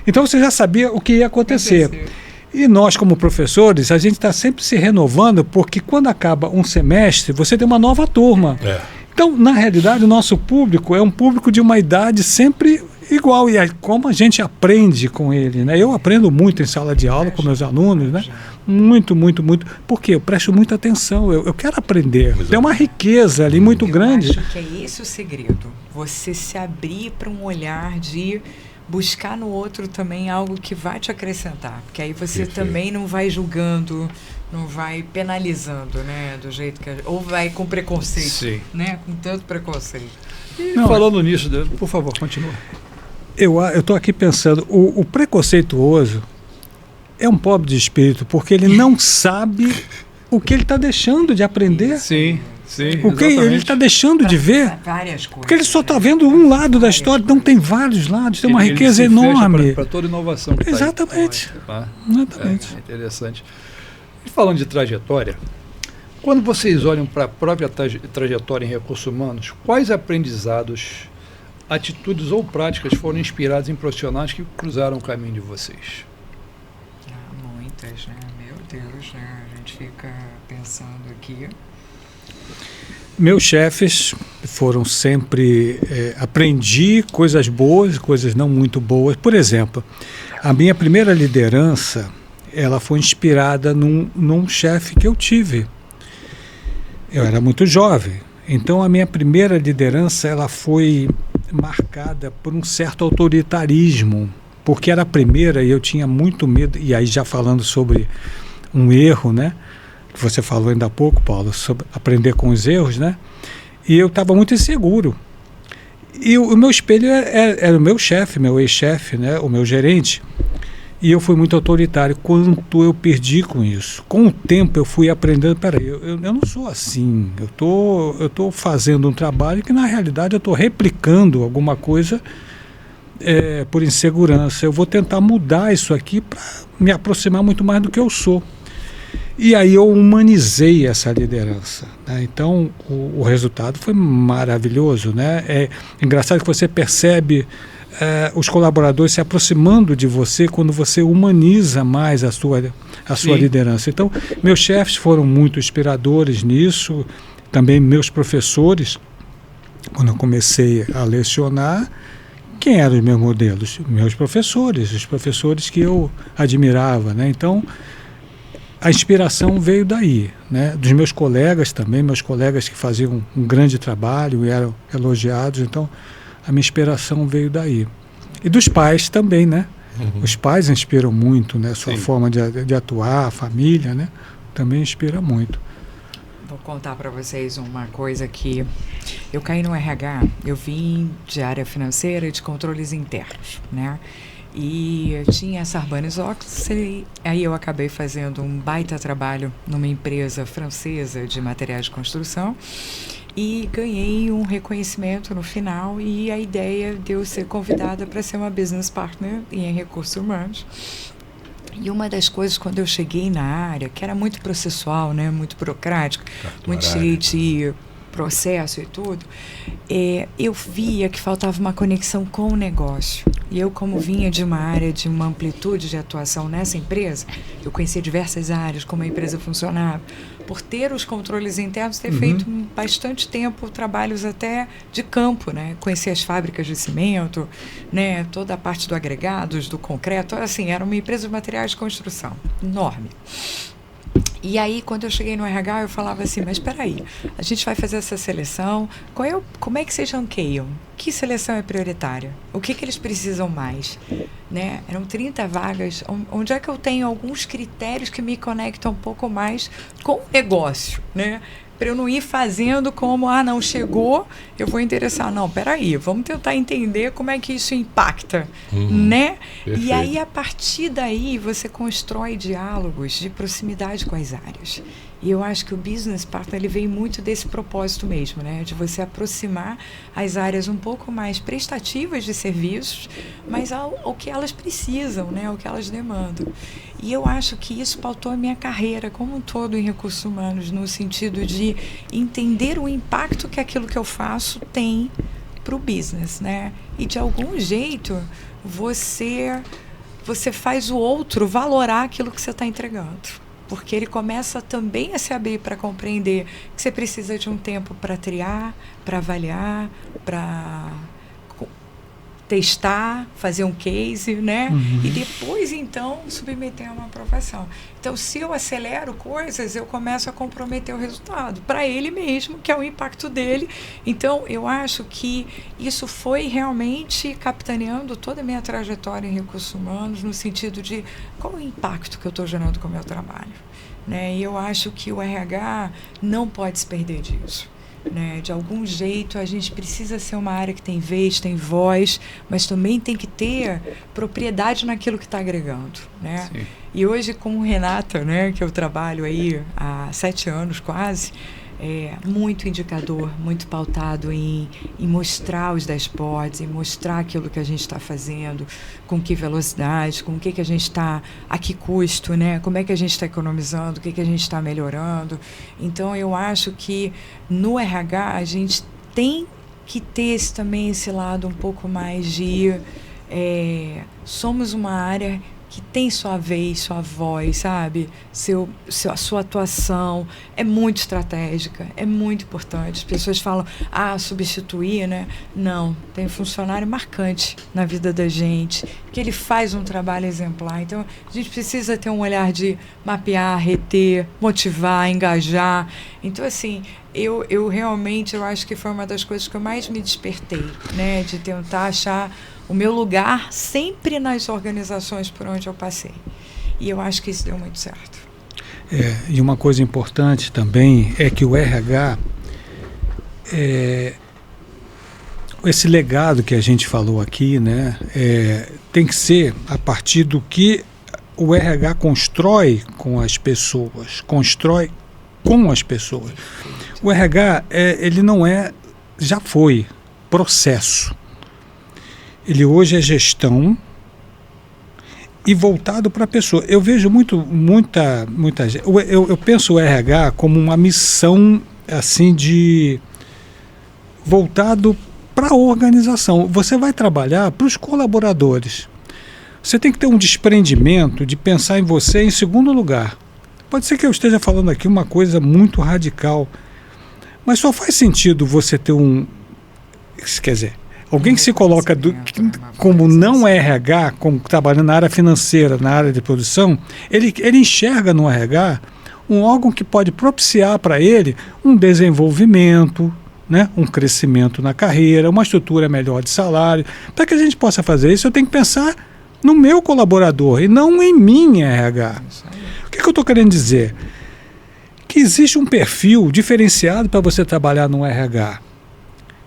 Então você já sabia o que ia acontecer. E nós, como professores, a gente está sempre se renovando, porque quando acaba um semestre, você tem uma nova turma. É. Então, na realidade, o nosso público é um público de uma idade sempre igual. E aí, como a gente aprende com ele, né? Eu aprendo muito em sala de aula com meus alunos, né? Muito, muito, muito. Porque eu presto muita atenção, eu quero aprender. Tem uma riqueza ali muito grande. Eu acho que é esse o segredo. Você se abrir para um olhar de buscar no outro também algo que vai te acrescentar. Porque aí você Perfeito. também não vai julgando, não vai penalizando, né? Do jeito que... Ou vai com preconceito, Sim. né? Com tanto preconceito. E Não, falando nisso, por favor, continua. Eu estou aqui pensando, o preconceituoso é um pobre de espírito, porque ele não sabe o que ele está deixando de aprender, Sim, o que ele está deixando de ver. Várias coisas. Porque ele só está vendo um lado da história, não tem vários lados, tem uma Ele riqueza se fecha enorme. para toda inovação que Exatamente. tá aí. Exatamente. É interessante. E falando de trajetória, quando vocês olham para a própria trajetória em recursos humanos, quais aprendizados, atitudes ou práticas foram inspiradas em profissionais que cruzaram o caminho de vocês? Muitas, né? Meu Deus, né? A gente fica pensando aqui. Meus chefes foram sempre... aprendi coisas boas, coisas não muito boas. Por exemplo, a minha primeira liderança, ela foi inspirada num chefe que eu tive. Eu era muito jovem. Então, a minha primeira liderança, ela foi marcada por um certo autoritarismo, porque era a primeira e eu tinha muito medo. E aí, já falando sobre um erro, né? Que você falou ainda há pouco, Paulo, sobre aprender com os erros, né? E eu estava muito inseguro. E o meu espelho era o meu chefe, meu ex-chefe, né? O meu gerente. E eu fui muito autoritário. Quanto eu perdi com isso? Com o tempo eu fui aprendendo, peraí, eu não sou assim. Eu tô fazendo um trabalho que na realidade eu estou replicando alguma coisa por insegurança. Eu vou tentar mudar isso aqui para me aproximar muito mais do que eu sou. E aí eu humanizei essa liderança, né? Então o resultado foi maravilhoso, né? É engraçado que você percebe os colaboradores se aproximando de você quando você humaniza mais a sua liderança. Então, meus chefes foram muito inspiradores nisso, também meus professores, quando eu comecei a lecionar, quem eram os meus modelos? Meus professores, os professores que eu admirava, né? Então, a inspiração veio daí, né? Dos meus colegas também, meus colegas que faziam um grande trabalho e eram elogiados, então a minha inspiração veio daí. E dos pais também, né? Uhum. Os pais inspiram muito, né? Sua forma de atuar, a família, né? Também inspira muito. Vou contar para vocês uma coisa que eu caí no RH, eu vim de área financeira e de controles internos, né? E eu tinha Sarbanes-Oxley, aí eu acabei fazendo um baita trabalho numa empresa francesa de materiais de construção e ganhei um reconhecimento no final e a ideia de eu ser convidada para ser uma business partner em recursos humanos. E uma das coisas, quando eu cheguei na área, que era muito processual, né, muito burocrático, muito cheio de processo e tudo, eu via que faltava uma conexão com o negócio. E eu, como vinha de uma área de uma amplitude de atuação nessa empresa, eu conhecia diversas áreas, como a empresa funcionava, por ter os controles internos, ter feito bastante tempo trabalhos até de campo, né? Conhecer as fábricas de cimento, né? Toda a parte do agregados, do concreto, assim, era uma empresa de materiais de construção enorme. E aí, quando eu cheguei no RH, eu falava assim, mas espera aí, a gente vai fazer essa seleção, como é que vocês ranqueiam? Que seleção é prioritária? O que eles precisam mais? Né? Eram 30 vagas, onde é que eu tenho alguns critérios que me conectam um pouco mais com o negócio, né? Para eu não ir fazendo como, não chegou, eu vou interessar. Não, peraí, vamos tentar entender como é que isso impacta, né? Perfeito. E aí, a partir daí, você constrói diálogos de proximidade com as áreas. E eu acho que o Business Partner, ele vem muito desse propósito mesmo, né? De você aproximar as áreas um pouco mais prestativas de serviços, mas ao que elas precisam, né? Ao que elas demandam. E eu acho que isso pautou a minha carreira como um todo em recursos humanos, no sentido de entender o impacto que aquilo que eu faço tem para o business, né? E de algum jeito você faz o outro valorar aquilo que você está entregando. Porque ele começa também a se abrir para compreender que você precisa de um tempo para triar, para avaliar, para testar, fazer um case, né? E depois, então, submeter a uma aprovação. Então, se eu acelero coisas, eu começo a comprometer o resultado para ele mesmo, que é o impacto dele. Então, eu acho que isso foi realmente capitaneando toda a minha trajetória em recursos humanos, no sentido de qual o impacto que eu estou gerando com o meu trabalho, né? E eu acho que o RH não pode se perder disso. Né? De algum jeito a gente precisa ser uma área que tem vez, tem voz, mas também tem que ter propriedade naquilo que está agregando, né? Sim. E hoje com o Renata, né, que eu trabalho aí há 7 anos quase, muito indicador, muito pautado em mostrar os dashboards, em mostrar aquilo que a gente está fazendo, com que velocidade, com o que a gente está, a que custo, né? Como é que a gente está economizando, o que a gente está melhorando. Então, eu acho que no RH a gente tem que ter também esse lado um pouco mais de somos uma área que tem sua vez, sua voz, sabe? A sua atuação é muito estratégica, é muito importante. As pessoas falam, substituir, né? Não, tem um funcionário marcante na vida da gente, que ele faz um trabalho exemplar. Então, a gente precisa ter um olhar de mapear, reter, motivar, engajar. Então, assim, eu realmente, eu acho que foi uma das coisas que eu mais me despertei, né? De tentar achar o meu lugar sempre nas organizações por onde eu passei. E eu acho que isso deu muito certo. E uma coisa importante também é que o RH, esse legado que a gente falou aqui, né, tem que ser a partir do que o RH constrói com as pessoas, O RH, ele não já foi processo. Ele hoje é gestão e voltado para a pessoa. Eu vejo muita gente. Eu penso o RH como uma missão assim voltado para a organização. Você vai trabalhar para os colaboradores. Você tem que ter um desprendimento de pensar em você em segundo lugar. Pode ser que eu esteja falando aqui uma coisa muito radical, mas só faz sentido você ter quer dizer, alguém que se coloca como não RH, como trabalhando na área financeira, na área de produção, ele enxerga no RH um órgão que pode propiciar para ele um desenvolvimento, né, um crescimento na carreira, uma estrutura melhor de salário. Para que a gente possa fazer isso, eu tenho que pensar no meu colaborador e não em mim, RH. O que eu estou querendo dizer? Que existe um perfil diferenciado para você trabalhar no RH,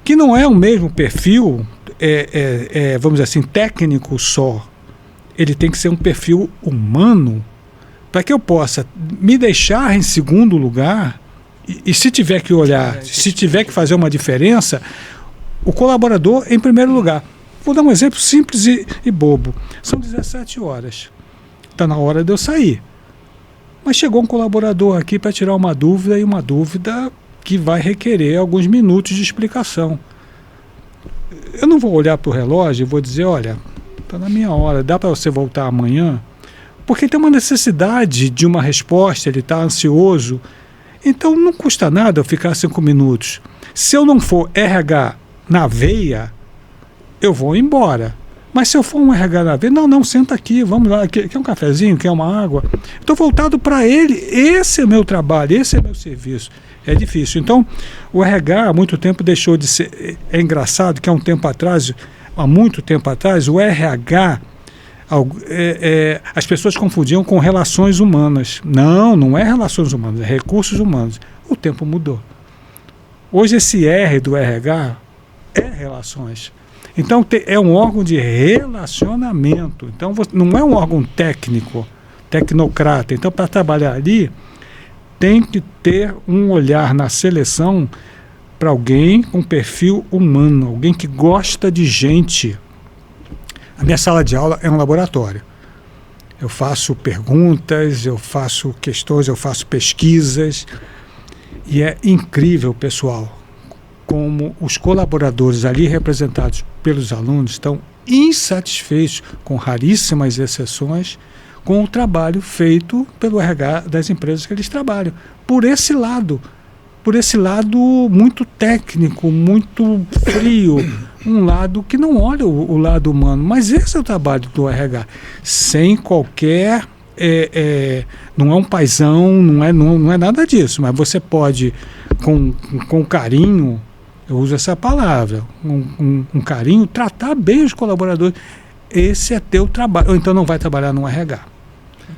que não é o mesmo perfil, vamos dizer assim, técnico só. Ele tem que ser um perfil humano, para que eu possa me deixar em segundo lugar e se tiver que olhar, se tiver que fazer uma diferença, o colaborador em primeiro lugar. Vou dar um exemplo simples e bobo. São 17 horas. está na hora de eu sair. Mas chegou um colaborador aqui para tirar uma dúvida, e uma dúvida que vai requerer alguns minutos de explicação. Eu não vou olhar para o relógio e vou dizer, olha, está na minha hora, dá para você voltar amanhã? Porque tem uma necessidade de uma resposta, ele está ansioso. Então não custa nada eu ficar 5 minutos. Se eu não for RH na veia, eu vou embora. Mas se eu for um RH na veia, não, senta aqui, vamos lá, quer um cafezinho, quer uma água? Estou voltado para ele, esse é meu trabalho, esse é meu serviço. É difícil. Então, o RH há muito tempo deixou de ser... É engraçado que há muito tempo atrás, o RH... as pessoas confundiam com relações humanas. Não é relações humanas, é recursos humanos. O tempo mudou. Hoje esse R do RH é relações. Então é um órgão de relacionamento. Então não é um órgão técnico, tecnocrata. Então para trabalhar ali tem que ter um olhar na seleção para alguém com perfil humano, alguém que gosta de gente. A minha sala de aula é um laboratório. Eu faço perguntas, eu faço questões, eu faço pesquisas. E é incrível, pessoal, como os colaboradores ali representados pelos alunos estão insatisfeitos, com raríssimas exceções, com o trabalho feito pelo RH das empresas que eles trabalham. Por esse lado muito técnico, muito frio, um lado que não olha o lado humano. Mas esse é o trabalho do RH, sem qualquer... não é um paizão, não é nada disso, mas você pode, com carinho, eu uso essa palavra, um carinho, tratar bem os colaboradores. Esse é teu trabalho. Ou então não vai trabalhar no RH.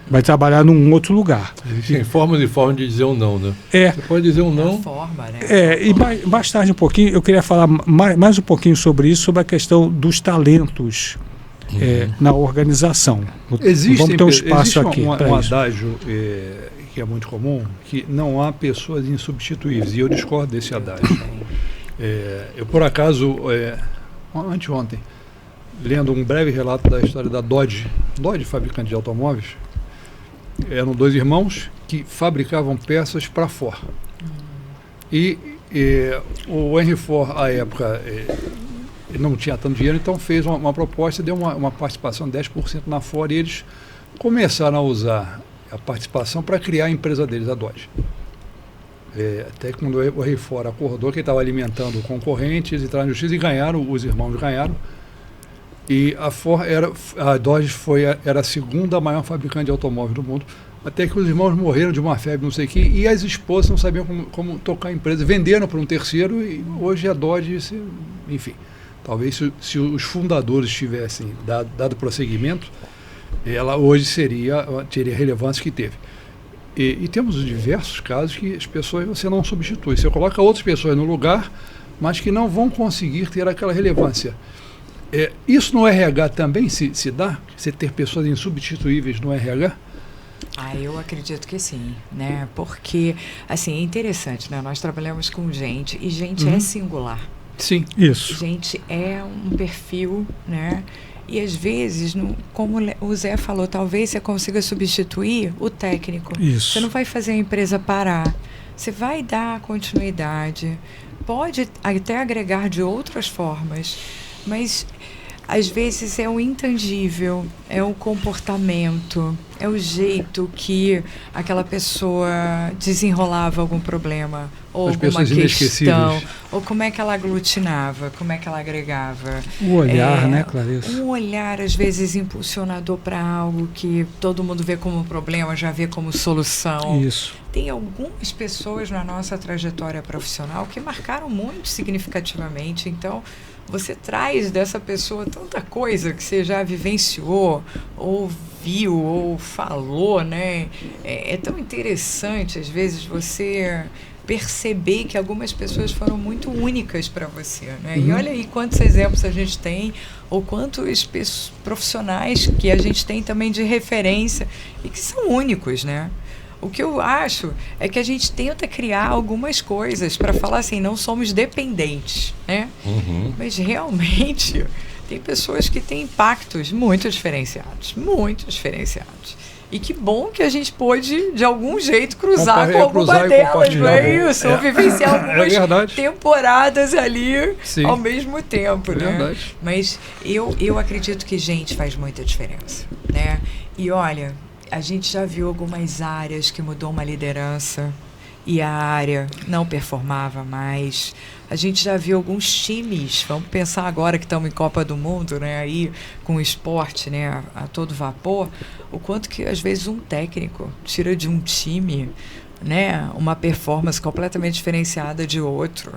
Vai trabalhar num outro lugar. Existem formas e formas de dizer um não, né? Você pode dizer um não. Forma, né? E mais tarde um pouquinho, eu queria falar mais um pouquinho sobre isso, sobre a questão dos talentos na organização. Vamos ter um espaço aqui. Um adágio que é muito comum, que não há pessoas insubstituíveis, e eu discordo desse adágio. Eu, por acaso, anteontem, lendo um breve relato da história da Dodge, fabricante de automóveis, eram 2 irmãos que fabricavam peças para a Ford. E o Henry Ford, à época, ele não tinha tanto dinheiro, então fez uma proposta, deu uma participação de 10% na Ford, e eles começaram a usar a participação para criar a empresa deles, a Dodge. Até que quando o Henry Ford acordou que ele estava alimentando concorrentes, entraram na justiça e ganharam, os irmãos ganharam. E a Dodge era a segunda maior fabricante de automóveis do mundo, até que os irmãos morreram de uma febre, não sei o que, e as esposas não sabiam como tocar a empresa, venderam para um terceiro, e hoje a Dodge, enfim, talvez se os fundadores tivessem dado prosseguimento, ela hoje teria a relevância que teve. E temos diversos casos que as pessoas você não substitui, você coloca outras pessoas no lugar, mas que não vão conseguir ter aquela relevância. Isso no RH também se dá? Você ter pessoas insubstituíveis no RH? Eu acredito que sim, né? Porque, assim, é interessante, né? Nós trabalhamos com gente, e gente é singular. Sim. Isso. Gente é um perfil, né? E às vezes, como o Zé falou, talvez você consiga substituir o técnico. Isso. Você não vai fazer a empresa parar. Você vai dar continuidade. Pode até agregar de outras formas. Mas, às vezes, é o intangível, é o comportamento, é o jeito que aquela pessoa desenrolava algum problema, ou alguma questão, ou como é que ela aglutinava, como é que ela agregava. O olhar, né, Clarissa? Um olhar, às vezes, impulsionador para algo que todo mundo vê como problema, já vê como solução. Isso. Tem algumas pessoas na nossa trajetória profissional que marcaram muito significativamente, então... Você traz dessa pessoa tanta coisa que você já vivenciou, ou viu, ou falou, né? É tão interessante, às vezes, você perceber que algumas pessoas foram muito únicas para você, né? E olha aí quantos exemplos a gente tem, ou quantos profissionais que a gente tem também de referência e que são únicos, né? O que eu acho é que a gente tenta criar algumas coisas para falar assim, não somos dependentes, né? Mas realmente tem pessoas que têm impactos muito diferenciados, muito diferenciados. E que bom que a gente pôde, de algum jeito, cruzar com alguma delas, não é isso? Ou vivenciar algumas temporadas ali ao mesmo tempo, né? Mas eu acredito que gente faz muita diferença, né? E olha, a gente já viu algumas áreas que mudou uma liderança e a área não performava mais. A gente já viu alguns times, vamos pensar agora que estamos em Copa do Mundo, né, aí com o esporte, né, a todo vapor, o quanto que às vezes um técnico tira de um time, né, uma performance completamente diferenciada de outro.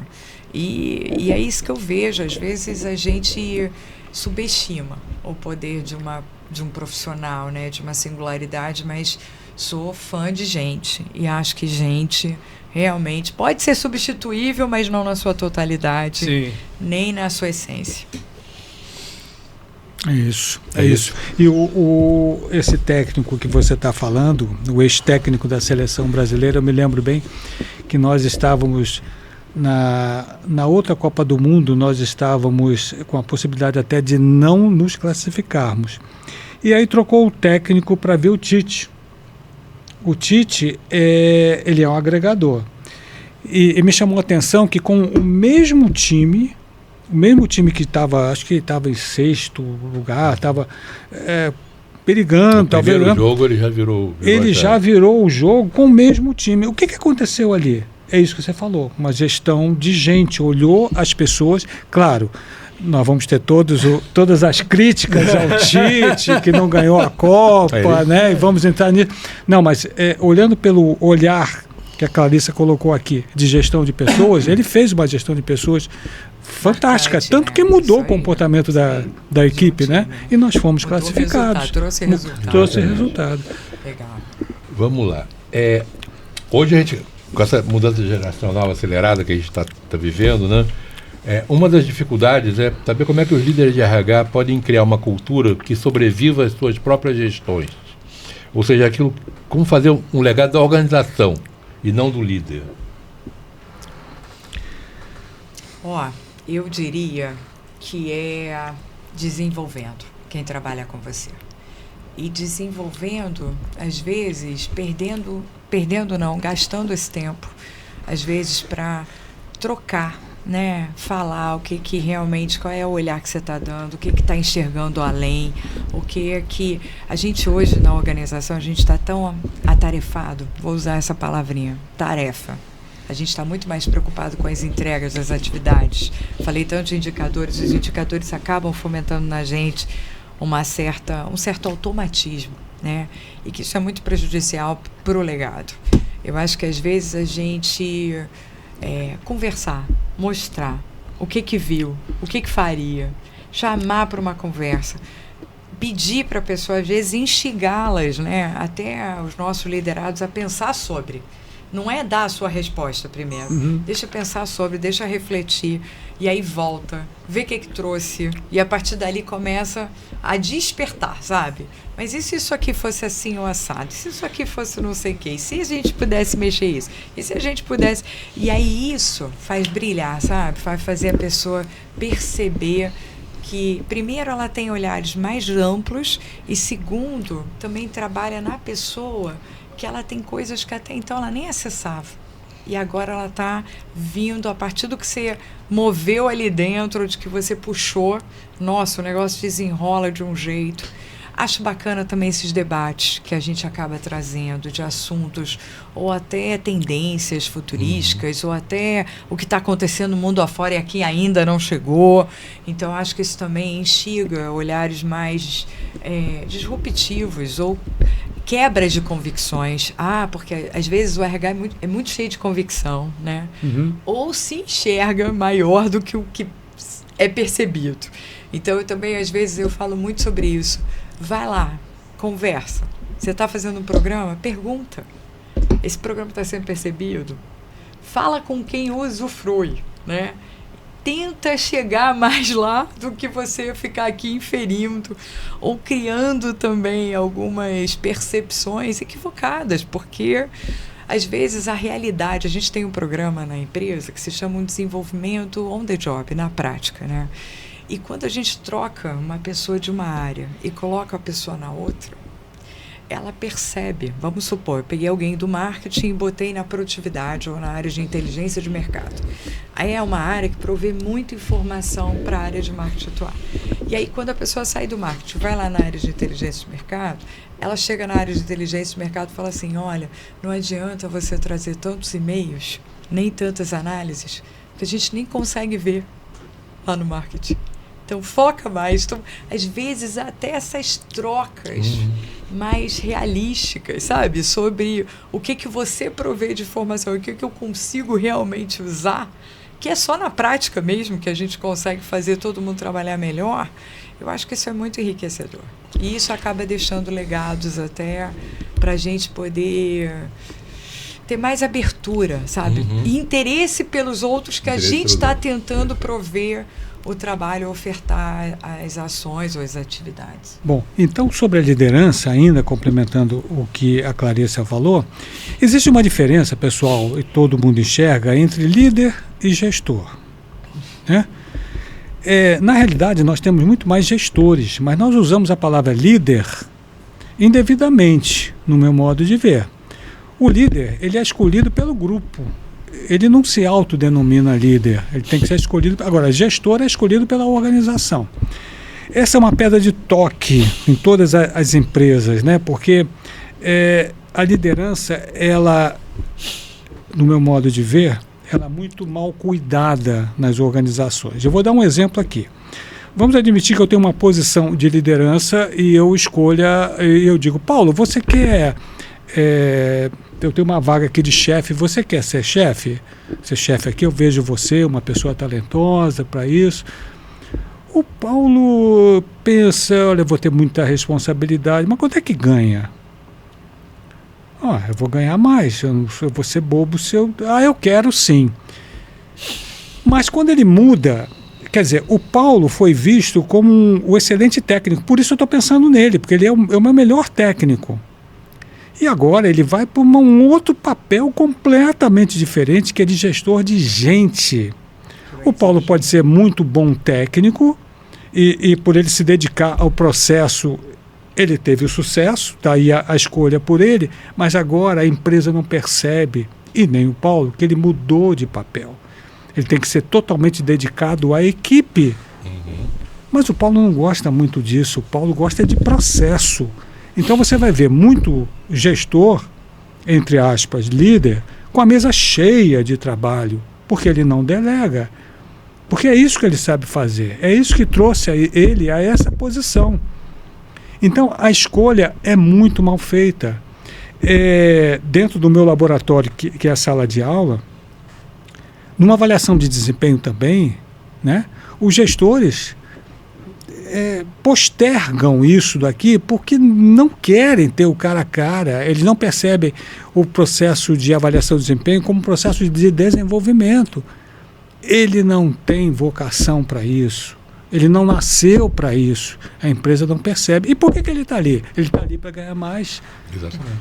E é isso que eu vejo, às vezes a gente subestima o poder de um profissional, né, de uma singularidade, mas sou fã de gente e acho que gente realmente pode ser substituível, mas não na sua totalidade, nem na sua essência. É isso. E esse técnico que você está falando, o ex-técnico da seleção brasileira, eu me lembro bem que nós estávamos na outra Copa do Mundo, nós estávamos com a possibilidade até de não nos classificarmos. E aí trocou o técnico para ver o Tite. O Tite, ele é um agregador. E me chamou a atenção que com o mesmo time que estava, acho que estava em 6º lugar, estava perigando. No primeiro jogo ele já virou o jogo com o mesmo time. O que aconteceu ali? É isso que você falou, uma gestão de gente, olhou as pessoas, claro. Nós vamos ter todas as críticas ao Tite, que não ganhou a Copa, né? E vamos entrar nisso. Não, mas olhando pelo olhar que a Clarissa colocou aqui, de gestão de pessoas, ele fez uma gestão de pessoas fantástica, tanto que mudou o comportamento da equipe, né? E nós fomos classificados. Trouxe resultado. Trouxe resultado. Legal. Vamos lá. Hoje a gente, com essa mudança geracional acelerada que a gente está vivendo, né? Uma das dificuldades é saber como é que os líderes de RH podem criar uma cultura que sobreviva às suas próprias gestões. Ou seja, como fazer um legado da organização e não do líder. Eu diria que é desenvolvendo quem trabalha com você. E desenvolvendo, às vezes, gastando esse tempo, às vezes para trocar, né, falar o que realmente, qual é o olhar que você está dando, o que está enxergando além, o que a gente hoje na organização, a gente está tão atarefado, vou usar essa palavrinha, tarefa. A gente está muito mais preocupado com as entregas das atividades. Falei tanto de indicadores, os indicadores acabam fomentando na gente um certo automatismo, né, e que isso é muito prejudicial para o legado. Eu acho que às vezes a gente conversar, mostrar o que viu, o que faria, chamar para uma conversa, pedir para a pessoa, às vezes, instigá-las, né, até os nossos liderados a pensar sobre. Não é dar a sua resposta primeiro. Deixa pensar sobre, deixa refletir. E aí volta, vê o que trouxe. E a partir dali começa a despertar, sabe? Mas e se isso aqui fosse assim ou assado? E se isso aqui fosse não sei o quê? E se a gente pudesse mexer isso? E se a gente pudesse... E aí isso faz brilhar, sabe? Faz fazer a pessoa perceber que, primeiro, ela tem olhares mais amplos e, segundo, também trabalha na pessoa que ela tem coisas que até então ela nem acessava. E agora ela está vindo, a partir do que você moveu ali dentro, de que você puxou, nossa, o negócio desenrola de um jeito. Acho bacana também esses debates que a gente acaba trazendo de assuntos, ou até tendências futurísticas, ou até o que está acontecendo no mundo afora e aqui ainda não chegou. Então, acho que isso também instiga olhares mais disruptivos, ou quebras de convicções. Porque às vezes o RH é muito cheio de convicção, né? Ou se enxerga maior do que o que é percebido. Então, eu também, às vezes, eu falo muito sobre isso. Vai lá, conversa. Você está fazendo um programa? Pergunta. Esse programa está sendo percebido? Fala com quem usufrui, né? Tenta chegar mais lá do que você ficar aqui inferindo ou criando também algumas percepções equivocadas, porque às vezes a realidade, a gente tem um programa na empresa que se chama um desenvolvimento on the job, na prática, né? E quando a gente troca uma pessoa de uma área e coloca a pessoa na outra, ela percebe. Vamos supor, eu peguei alguém do marketing e botei na produtividade ou na área de inteligência de mercado. Aí é uma área que provê muita informação para a área de marketing atuar. E aí, quando a pessoa sai do marketing, vai lá na área de inteligência de mercado, ela chega na área de inteligência de mercado e fala assim, olha, não adianta você trazer tantos e-mails, nem tantas análises, que a gente nem consegue ver lá no marketing. Então, foca mais. Então, às vezes, até essas trocas mais realísticas, sabe? Sobre o que você provê de informação, o que eu consigo realmente usar, que é só na prática mesmo que a gente consegue fazer todo mundo trabalhar melhor. Eu acho que isso é muito enriquecedor. E isso acaba deixando legados até para a gente poder ter mais abertura, sabe? E interesse pelos outros que a gente está tentando prover o trabalho, ofertar as ações ou as atividades. Bom, então sobre a liderança, ainda complementando o que a Clarissa falou, existe uma diferença, pessoal, e todo mundo enxerga, entre líder e gestor, né? Na realidade, nós temos muito mais gestores, mas nós usamos a palavra líder indevidamente, no meu modo de ver. O líder, ele é escolhido pelo grupo. Ele não se autodenomina líder, ele tem que ser escolhido. Agora, gestor é escolhido pela organização. Essa é uma pedra de toque em todas as empresas, né? Porque a liderança, ela, no meu modo de ver, ela é muito mal cuidada nas organizações. Eu vou dar um exemplo aqui. Vamos admitir que eu tenho uma posição de liderança e eu digo, Paulo, você quer... eu tenho uma vaga aqui de chefe, você quer ser chefe? Ser chefe aqui, eu vejo você, uma pessoa talentosa para isso. O Paulo pensa, olha, eu vou ter muita responsabilidade, mas quanto é que ganha? Eu vou ganhar mais, eu vou ser bobo se eu... eu quero sim. Mas quando ele muda, quer dizer, o Paulo foi visto como um excelente técnico, por isso eu estou pensando nele, porque ele é o meu melhor técnico. E agora ele vai para um outro papel completamente diferente, que é de gestor de gente. O Paulo pode ser muito bom técnico e por ele se dedicar ao processo, ele teve o sucesso, está aí a escolha por ele, mas agora a empresa não percebe, e nem o Paulo, que ele mudou de papel. Ele tem que ser totalmente dedicado à equipe. Mas o Paulo não gosta muito disso, o Paulo gosta de processo. Então você vai ver muito gestor, entre aspas, líder, com a mesa cheia de trabalho, porque ele não delega. Porque é isso que ele sabe fazer, é isso que trouxe ele a essa posição. Então a escolha é muito mal feita. Dentro do meu laboratório, que é a sala de aula, numa avaliação de desempenho também, né, os gestores postergam isso daqui porque não querem ter o cara a cara, eles não percebem o processo de avaliação de desempenho como um processo de desenvolvimento. Ele não tem vocação para isso, ele não nasceu para isso, a empresa não percebe. E por que ele está ali? Ele está ali para ganhar mais. Exatamente.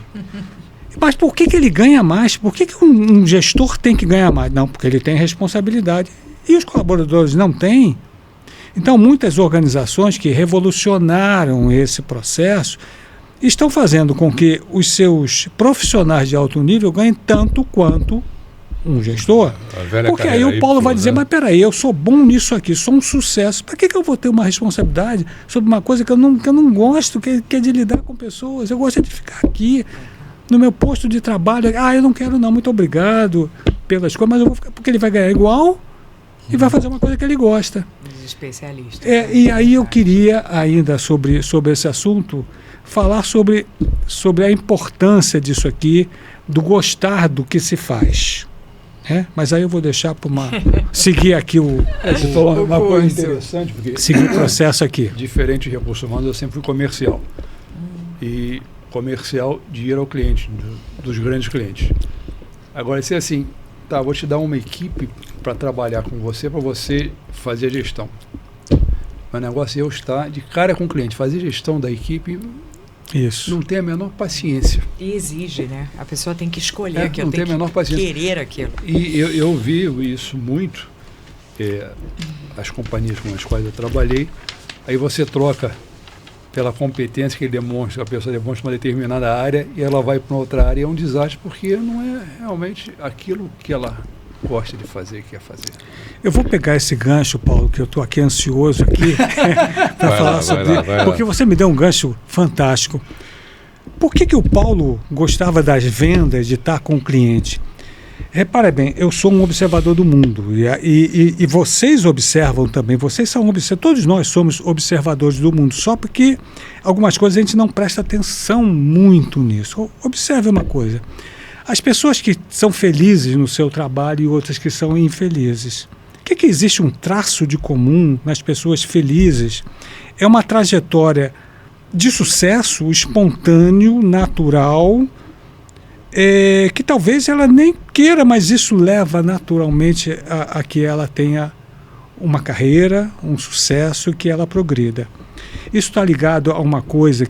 Mas por que ele ganha mais? Por que um gestor tem que ganhar mais? Não, porque ele tem responsabilidade e os colaboradores não têm. Então, muitas organizações que revolucionaram esse processo estão fazendo com que os seus profissionais de alto nível ganhem tanto quanto um gestor. Porque aí o Paulo vai dizer, mas peraí, eu sou bom nisso aqui, sou um sucesso. Para que eu vou ter uma responsabilidade sobre uma coisa que eu não gosto, que é de lidar com pessoas? Eu gosto de ficar aqui, no meu posto de trabalho. Eu não quero não, muito obrigado pelas coisas, mas eu vou ficar, porque ele vai ganhar igual e vai fazer uma coisa que ele gosta. Especialista. E aí eu queria ainda sobre esse assunto falar sobre a importância disso aqui, do gostar do que se faz. Mas aí eu vou deixar para seguir aqui você falou uma coisa interessante, porque seguir o processo aqui. Diferente de recursos humanos, eu sempre fui comercial. E comercial de ir ao cliente, dos grandes clientes. Agora, se assim, vou te dar uma equipe para trabalhar com você, para você fazer a gestão. O negócio é eu estar de cara com o cliente, fazer gestão da equipe. Isso. Não tem a menor paciência. E exige, né? A pessoa tem que escolher aquilo, não tem a menor paciência. Querer aquilo. E eu vi isso muito as companhias com as quais eu trabalhei, aí você troca pela competência que ele demonstra, a pessoa demonstra uma determinada área e ela vai para uma outra área, é um desastre porque não é realmente aquilo que ela gosta de fazer, quer fazer. Eu vou pegar esse gancho, Paulo, que eu estou aqui ansioso aqui para falar sobre ele, porque você me deu um gancho fantástico. Por que o Paulo gostava das vendas, de estar com o cliente? Repare bem, eu sou um observador do mundo e vocês observam também, todos nós somos observadores do mundo, só porque algumas coisas a gente não presta atenção muito nisso. Observe uma coisa, as pessoas que são felizes no seu trabalho e outras que são infelizes. O que existe um traço de comum nas pessoas felizes? É uma trajetória de sucesso espontâneo, natural, que talvez ela nem queira, mas isso leva naturalmente a que ela tenha uma carreira, um sucesso, que ela progrida. Isso está ligado a uma coisa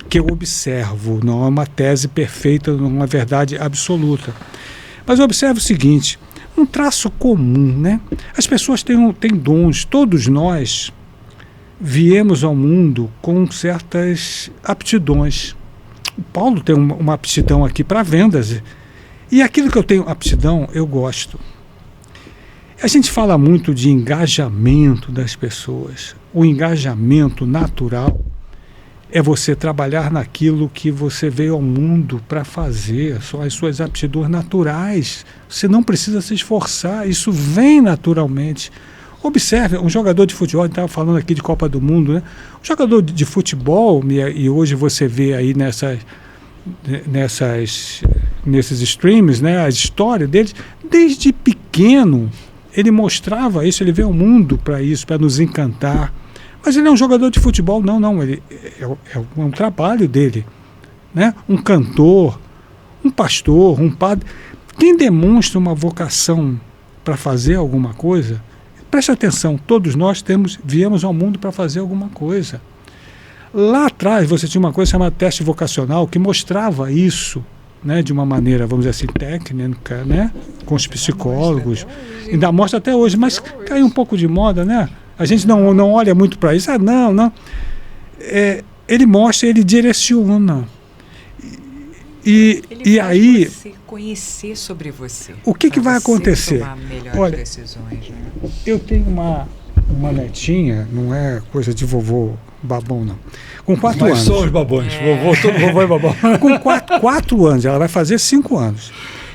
que eu observo, não é uma tese perfeita, não é uma verdade absoluta. Mas eu observo o seguinte, um traço comum, né? As pessoas têm dons, todos nós viemos ao mundo com certas aptidões. O Paulo tem uma aptidão aqui para vendas. E aquilo que eu tenho aptidão, eu gosto. A gente fala muito de engajamento das pessoas. O engajamento natural é você trabalhar naquilo que você veio ao mundo para fazer. São as suas aptidões naturais. Você não precisa se esforçar. Isso vem naturalmente. Observe, um jogador de futebol, a gente estava falando aqui de Copa do Mundo, né? Um jogador de futebol, e hoje você vê aí nesses streams, né, a história deles, desde pequeno, ele mostrava isso, ele veio ao mundo para isso, para nos encantar. Mas ele é um jogador de futebol? Não, ele é um trabalho dele, né? Um cantor, um pastor, um padre. Quem demonstra uma vocação para fazer alguma coisa, preste atenção, todos nós viemos ao mundo para fazer alguma coisa. Lá atrás você tinha uma coisa chamada teste vocacional que mostrava isso, né, de uma maneira, vamos dizer assim, técnica, né, com os psicólogos. Ainda mostra até hoje, mas caiu um pouco de moda, né? A gente não olha muito para isso. Não. Ele mostra, ele direciona. E aí você conhecer sobre você. O que vai acontecer? Tomar melhores Olha, decisões, né? Eu tenho uma netinha, não é coisa de vovô babão, não. Com 4 anos. Mas são os babões. Todo vovô é babão. Com 4 anos, ela vai fazer 5 anos.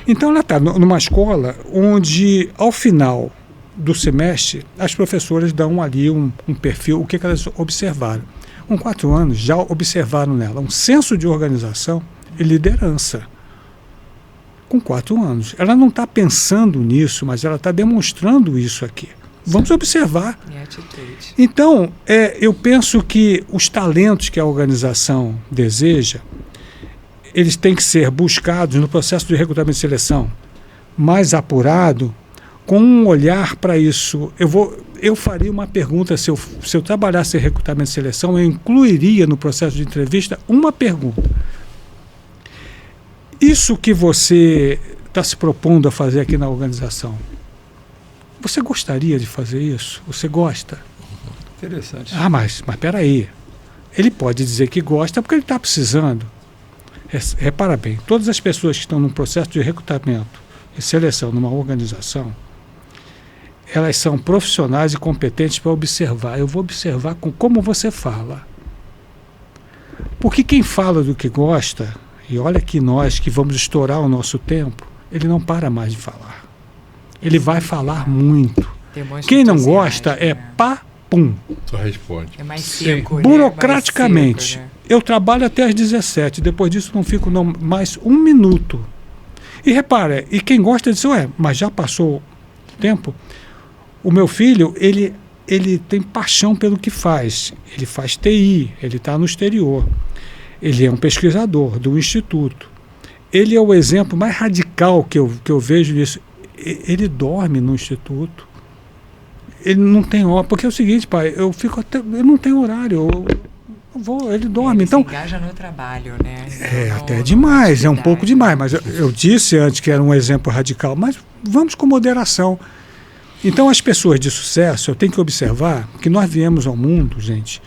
Então ela está numa escola onde, ao final do semestre, as professoras dão ali um perfil, o que elas observaram. Com 4 anos, já observaram nela um senso de organização e liderança. Com 4 anos. Ela não está pensando nisso, mas ela está demonstrando isso aqui. Vamos observar. Então, eu penso que os talentos que a organização deseja, eles têm que ser buscados no processo de recrutamento e seleção mais apurado, com um olhar para isso. Eu faria uma pergunta, se eu trabalhasse em recrutamento e seleção, eu incluiria no processo de entrevista uma pergunta. Isso que você está se propondo a fazer aqui na organização, você gostaria de fazer isso? Você gosta? Interessante. Mas peraí. Ele pode dizer que gosta porque ele está precisando. Repara bem, todas as pessoas que estão num processo de recrutamento e seleção numa organização, elas são profissionais e competentes para observar. Eu vou observar como você fala. Porque quem fala do que gosta, e olha que nós que vamos estourar o nosso tempo, ele não para mais de falar. Ele vai falar muito. Quem não gosta é pum. Só responde. É mais seco, né? Burocraticamente. Mais seco, né? Eu trabalho até às 17, depois disso não fico mais 1 minuto. E repara, e quem gosta diz, mas já passou o tempo? O meu filho, ele tem paixão pelo que faz. Ele faz TI, ele está no exterior. Ele é um pesquisador do instituto. Ele é o exemplo mais radical que eu vejo disso. Ele dorme no instituto. Ele não tem hora. Porque é o seguinte, pai, eu não tenho horário. Ele dorme. Ele então se engaja no trabalho, né? Até demais, é um pouco demais. Mas eu disse antes que era um exemplo radical. Mas vamos com moderação. Então, as pessoas de sucesso, eu tenho que observar que nós viemos ao mundo, gente,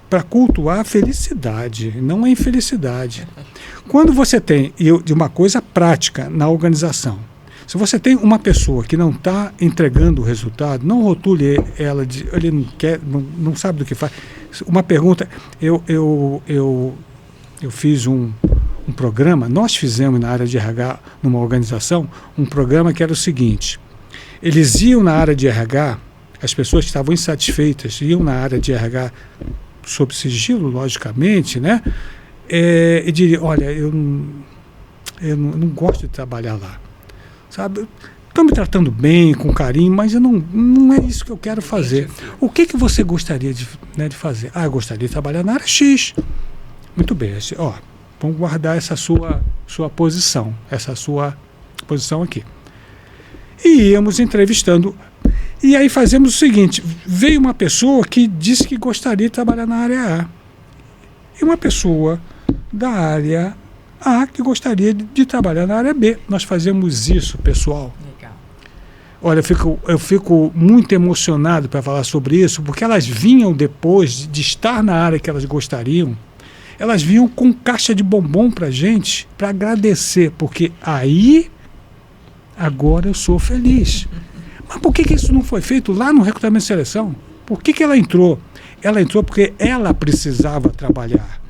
para cultuar a felicidade, não a infelicidade. Quando você tem, de uma coisa prática na organização, se você tem uma pessoa que não está entregando o resultado, não rotule ela de ele não quer, não sabe do que faz. Uma pergunta, eu fiz um programa, nós fizemos na área de RH, numa organização, um programa que era o seguinte: eles iam na área de RH, as pessoas que estavam insatisfeitas iam na área de RH sob sigilo, logicamente, né? E diriam, olha, eu não gosto de trabalhar lá, sabe? Estão me tratando bem, com carinho, mas não é isso que eu quero fazer. O que você gostaria de fazer? Eu gostaria de trabalhar na área X. Muito bem, vamos guardar essa sua posição, essa sua posição aqui. E íamos entrevistando. E aí fazemos o seguinte: veio uma pessoa que disse que gostaria de trabalhar na área A. E uma pessoa da área A que gostaria de trabalhar na área B. Nós fazemos isso, pessoal. Legal. Olha, eu fico muito emocionado para falar sobre isso, porque elas vinham depois de estar na área que elas gostariam, elas vinham com caixa de bombom para a gente, para agradecer, porque aí, agora eu sou feliz. Mas por que isso não foi feito lá no recrutamento e seleção? Por que ela entrou? Ela entrou porque ela precisava trabalhar.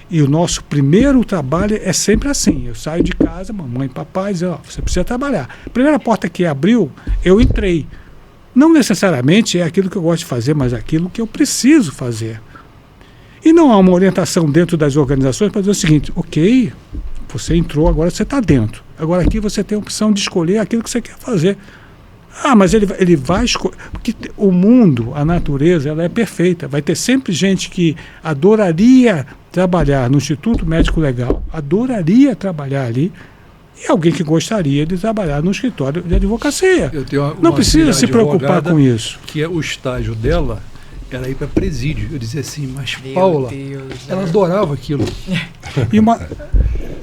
E o nosso primeiro trabalho é sempre assim. Eu saio de casa, mamãe e papai dizem, você precisa trabalhar. A primeira porta que abriu, eu entrei. Não necessariamente é aquilo que eu gosto de fazer, mas aquilo que eu preciso fazer. E não há uma orientação dentro das organizações para dizer o seguinte: ok, você entrou, agora você está dentro. Agora aqui você tem a opção de escolher aquilo que você quer fazer. Mas ele vai escolher. Porque o mundo, a natureza, ela é perfeita. Vai ter sempre gente que adoraria trabalhar no Instituto Médico Legal, adoraria trabalhar ali, e alguém que gostaria de trabalhar no escritório de advocacia. Eu tenho não precisa se preocupar com isso. Que é o estágio dela, era ir para presídio. Eu dizia assim, mas Paula, ela adorava aquilo. E uma...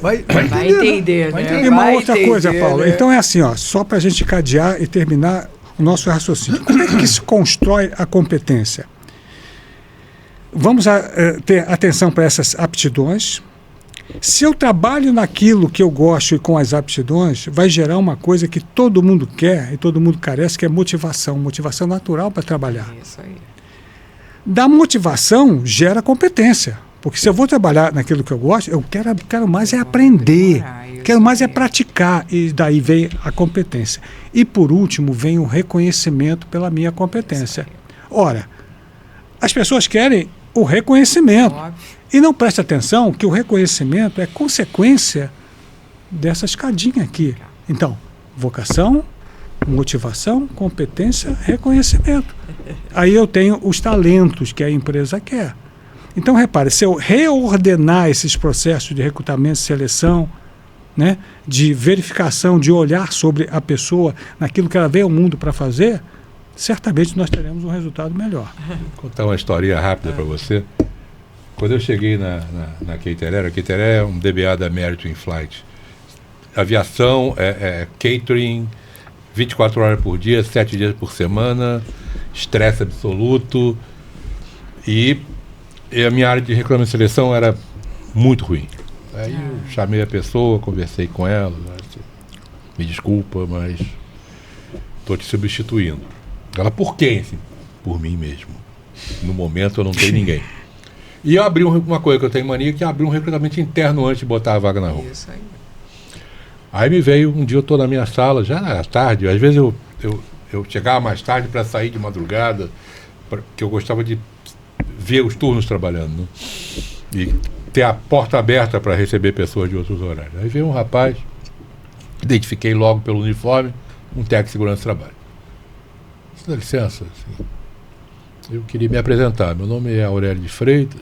Vai entender, né? E uma outra coisa, Paulo. Né? Então é assim, só para a gente cadear e terminar o nosso raciocínio. Como é que se constrói a competência? Vamos ter atenção para essas aptidões. Se eu trabalho naquilo que eu gosto e com as aptidões, vai gerar uma coisa que todo mundo quer e todo mundo carece, que é motivação natural para trabalhar. Isso aí. Da motivação gera competência. Porque se eu vou trabalhar naquilo que eu gosto, eu quero mais é aprender, quero mais é praticar, e daí vem a competência. E por último vem o reconhecimento pela minha competência. Ora, as pessoas querem o reconhecimento. E não preste atenção que o reconhecimento é consequência dessa escadinha aqui. Então, vocação, motivação, competência, reconhecimento. Aí eu tenho os talentos que a empresa quer. Então, repare, se eu reordenar esses processos de recrutamento e seleção, né, de verificação, de olhar sobre a pessoa, naquilo que ela veio ao mundo para fazer, certamente nós teremos um resultado melhor. Vou contar uma historinha rápida para você. Quando eu cheguei na Caterera, a Caterera é um DBA da Mérito in Flight. Aviação, catering, 24 horas por dia, 7 dias por semana, estresse absoluto. E a minha área de recrutamento e seleção era muito ruim. Aí eu chamei a pessoa, conversei com ela, me desculpa, mas estou te substituindo. Ela, por quem? Assim, por mim mesmo. No momento eu não tenho ninguém. E eu abri uma coisa que eu tenho mania, que é abrir um recrutamento interno antes de botar a vaga na rua. Isso aí. Aí me veio, um dia eu estou na minha sala, já à tarde, às vezes eu chegava mais tarde para sair de madrugada, porque eu gostava de ver os turnos trabalhando, né? E ter a porta aberta para receber pessoas de outros horários. Aí veio um rapaz, identifiquei logo pelo uniforme, um técnico de segurança de trabalho. Dá licença, assim, eu queria me apresentar. Meu nome é Aurélio de Freitas,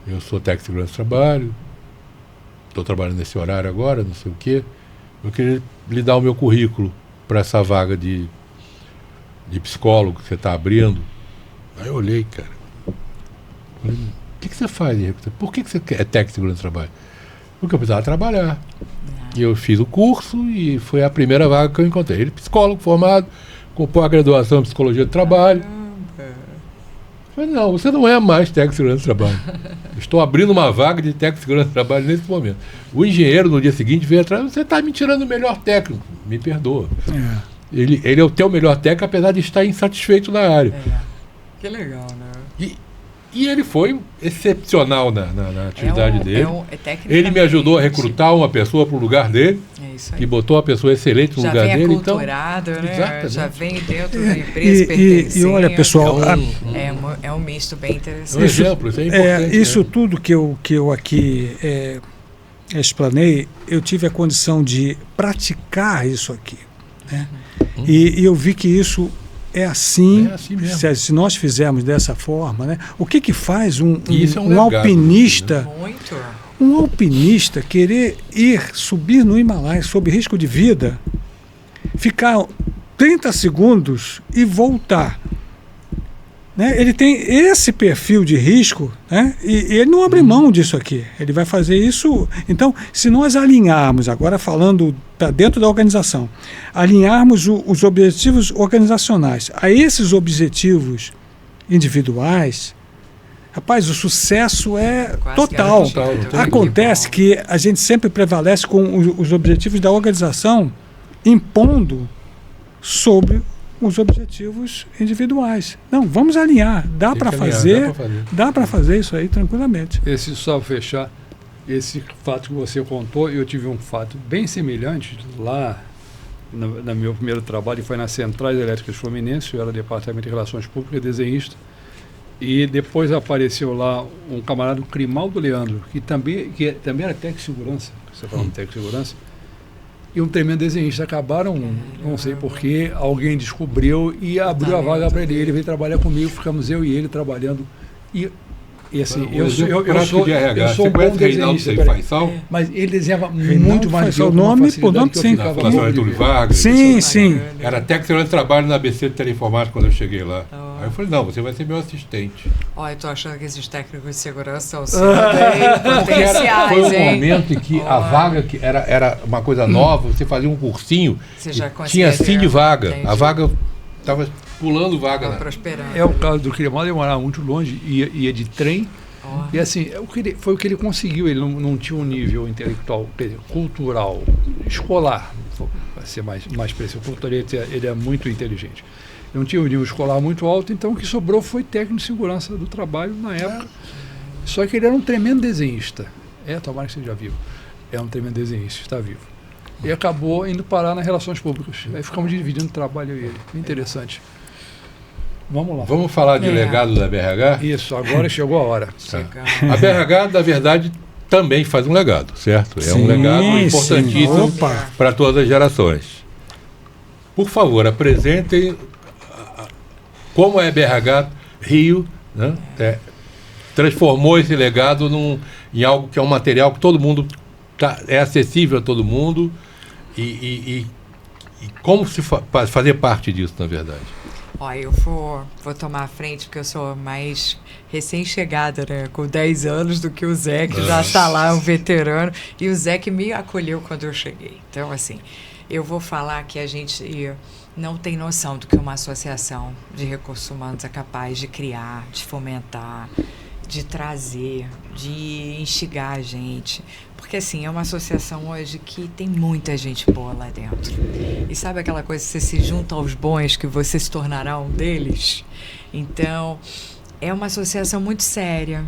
eu sou técnico de segurança de trabalho, estou trabalhando nesse horário agora, não sei o quê. Eu queria lhe dar o meu currículo para essa vaga de psicólogo que você está abrindo. Aí eu olhei, cara. Falei, o que você faz? Por que você é técnico de segurança de trabalho? Porque eu precisava trabalhar. E eu fiz o curso e foi a primeira vaga que eu encontrei. Ele psicólogo formado, com pós-graduação em Psicologia do Trabalho. Eu falei, não, você não é mais técnico de segurança do trabalho. Estou abrindo uma vaga de técnico de segurança do trabalho nesse momento. O engenheiro, no dia seguinte, veio atrás, você está me tirando o melhor técnico. Me perdoa. Ele é o teu melhor técnico, apesar de estar insatisfeito na área. Que legal, né? E ele foi excepcional na atividade dele. Tecnicamente, ele me ajudou a recrutar uma pessoa para o lugar dele, que botou uma pessoa excelente no lugar dele. Já vem aculturado, então, né? exatamente. Já vem dentro da empresa pertencente. E olha, pessoal... É um misto bem interessante. Um exemplo, isso é importante. Isso tudo que eu aqui explanei, eu tive a condição de praticar isso aqui. Né? E eu vi que isso... É assim mesmo. Se nós fizermos dessa forma, né? O que faz um legado, alpinista, né? Um alpinista querer subir no Himalaia sob risco de vida, ficar 30 segundos e voltar? Né? Ele tem esse perfil de risco, né? E ele não abre mão disso aqui. Ele vai fazer isso. Então, se nós alinharmos, agora falando para dentro da organização, alinharmos os objetivos organizacionais a esses objetivos individuais, rapaz, o sucesso é total. Acontece que a gente sempre prevalece com os objetivos da organização impondo sobre os objetivos individuais. Não, vamos alinhar. Dá para fazer isso aí tranquilamente. Só fechar, esse fato que você contou, eu tive um fato bem semelhante lá no meu primeiro trabalho, foi nas Centrais Elétricas Fluminense, eu era departamento de Relações Públicas, desenhista, e depois apareceu lá um camarada, o Grimaldo Leandro, que também era técnico de segurança, você falando de técnico de segurança, e um tremendo desenhista. Acabaram, não sei porquê, alguém descobriu e abriu a vaga para ele. Ele veio trabalhar comigo, ficamos eu e ele trabalhando. E assim, eu sou um bom desenhista. Mas ele desenhava muito mais do que eu. Nome por nome, sim. Sim. Era técnico de trabalho na ABC de Teleinformática quando eu cheguei lá. Aí eu falei, não, você vai ser meu assistente. Eu tô achando que esses técnicos de segurança são bem potenciais, foi um momento em que a vaga que era uma coisa nova, você fazia um cursinho, tinha fim de vaga. Entendi. A vaga estava pulando vaga. Prosperando. É o caso do Grimaldo, ele morava muito longe, ia de trem. E assim, foi o que ele conseguiu. Ele não tinha um nível intelectual, cultural, escolar, para ser mais preciso. Ele é muito inteligente. Não tinha um nível escolar muito alto, então o que sobrou foi técnico de segurança do trabalho na época. Só que ele era um tremendo desenhista. Tomara que seja vivo. É um tremendo desenhista, está vivo. E acabou indo parar nas relações públicas. Aí ficamos dividindo o trabalho eu e ele. Interessante. Vamos lá. Vamos falar de legado da BRH? Isso, agora chegou a hora. A BRH, na verdade, também faz um legado, certo? É um legado importantíssimo para todas as gerações. Por favor, apresentem como a BRH Rio, né, transformou esse legado em algo que é um material que todo mundo é acessível a todo mundo e como se fazer parte disso, na verdade. Eu vou tomar a frente, porque eu sou mais recém-chegada, né? Com 10 anos do que o Zé, que já está lá, um veterano. E o Zé que me acolheu quando eu cheguei. Então, assim, eu vou falar que a gente não tem noção do que uma associação de recursos humanos é capaz de criar, de fomentar, de trazer, de instigar a gente. Porque, assim, é uma associação hoje que tem muita gente boa lá dentro. E sabe aquela coisa, você se junta aos bons que você se tornará um deles? Então, é uma associação muito séria,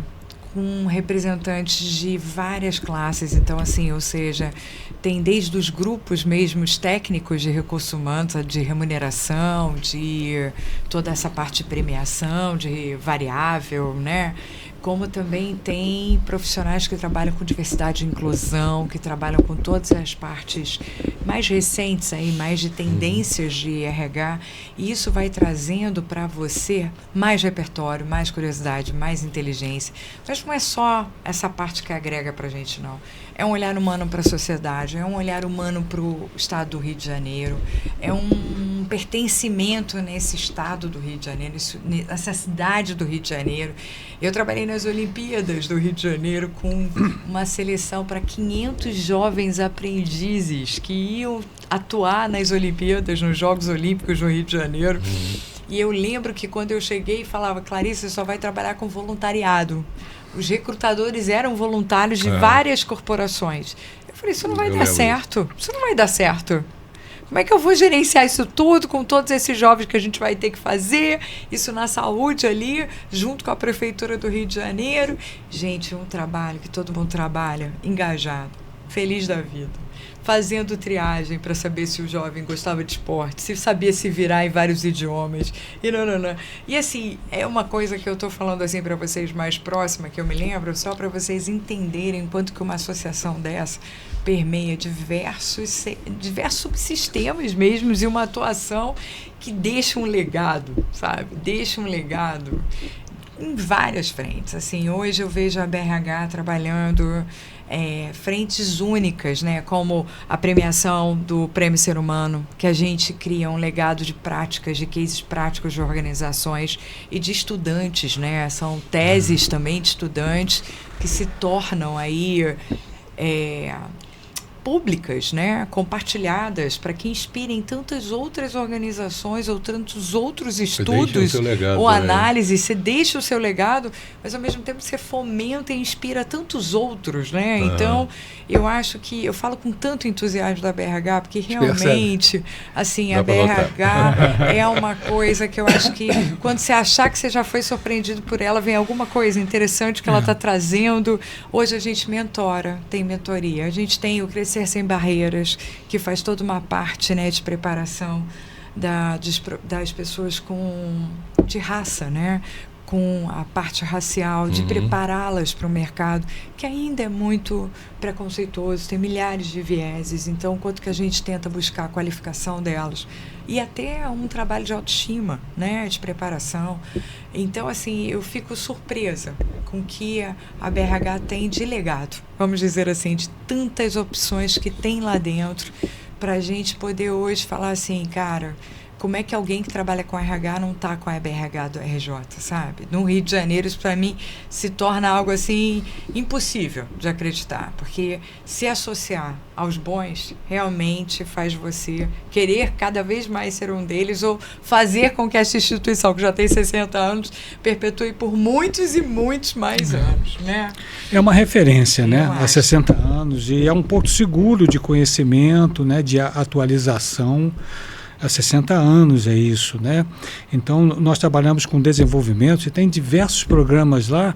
com representantes de várias classes. Então, assim, ou seja, tem desde os grupos mesmo técnicos de recursos humanos, de remuneração, de toda essa parte de premiação, de variável, né? Como também tem profissionais que trabalham com diversidade e inclusão, que trabalham com todas as partes mais recentes, aí, mais de tendências de RH, e isso vai trazendo para você mais repertório, mais curiosidade, mais inteligência. Mas não é só essa parte que agrega para a gente, não. É um olhar humano para a sociedade, é um olhar humano para o estado do Rio de Janeiro, é um pertencimento nesse estado do Rio de Janeiro, nessa cidade do Rio de Janeiro. Eu trabalhei nas Olimpíadas do Rio de Janeiro com uma seleção para 500 jovens aprendizes que iam atuar nas Olimpíadas, nos Jogos Olímpicos no Rio de Janeiro. E eu lembro que quando eu cheguei, falava: Clarice, você só vai trabalhar com voluntariado. Os recrutadores eram voluntários de várias corporações. Eu falei: isso não vai dar certo. Isso não vai dar certo. Como é que eu vou gerenciar isso tudo com todos esses jovens que a gente vai ter que fazer? Isso na saúde ali, junto com a Prefeitura do Rio de Janeiro. Gente, um trabalho que todo mundo trabalha engajado, feliz da vida, fazendo triagem para saber se o jovem gostava de esporte, se sabia se virar em vários idiomas. E assim, é uma coisa que eu estou falando assim para vocês mais próxima, que eu me lembro, só para vocês entenderem quanto que uma associação dessa permeia diversos subsistemas mesmo, e uma atuação que deixa um legado, sabe? Deixa um legado em várias frentes. Assim, hoje eu vejo a BRH trabalhando frentes únicas, né, como a premiação do Prêmio Ser Humano, que a gente cria um legado de práticas, de cases práticos de organizações e de estudantes, né? São teses também de estudantes que se tornam aí públicas, né, compartilhadas, para que inspirem tantas outras organizações ou tantos outros estudos legado, ou análises. Você deixa o seu legado, mas ao mesmo tempo você fomenta e inspira tantos outros, né? Então, eu acho que eu falo com tanto entusiasmo da BRH, porque realmente, assim, a BRH é uma coisa que eu acho que quando você achar que você já foi surpreendido por ela, vem alguma coisa interessante que ela está trazendo. Hoje a gente mentora, tem mentoria, a gente tem o Crescer Sem Barreiras, que faz toda uma parte, né, de preparação das pessoas de raça, né, com a parte racial, de prepará-las para o mercado, que ainda é muito preconceituoso, tem milhares de vieses. Então, quanto que a gente tenta buscar a qualificação delas e até um trabalho de autoestima, né, de preparação. Então, assim, eu fico surpresa com que a BRH tem de legado, vamos dizer assim, de tantas opções que tem lá dentro, para a gente poder hoje falar assim, cara, como é que alguém que trabalha com RH não está com a BRH do RJ, sabe? No Rio de Janeiro, isso para mim se torna algo assim impossível de acreditar, porque se associar aos bons realmente faz você querer cada vez mais ser um deles, ou fazer com que essa instituição, que já tem 60 anos, perpetue por muitos e muitos mais anos, né? É uma referência, né? Há 60 anos, e é um ponto seguro de conhecimento, né? De atualização. Há 60 anos é isso, né? Então, nós trabalhamos com desenvolvimento e tem diversos programas lá.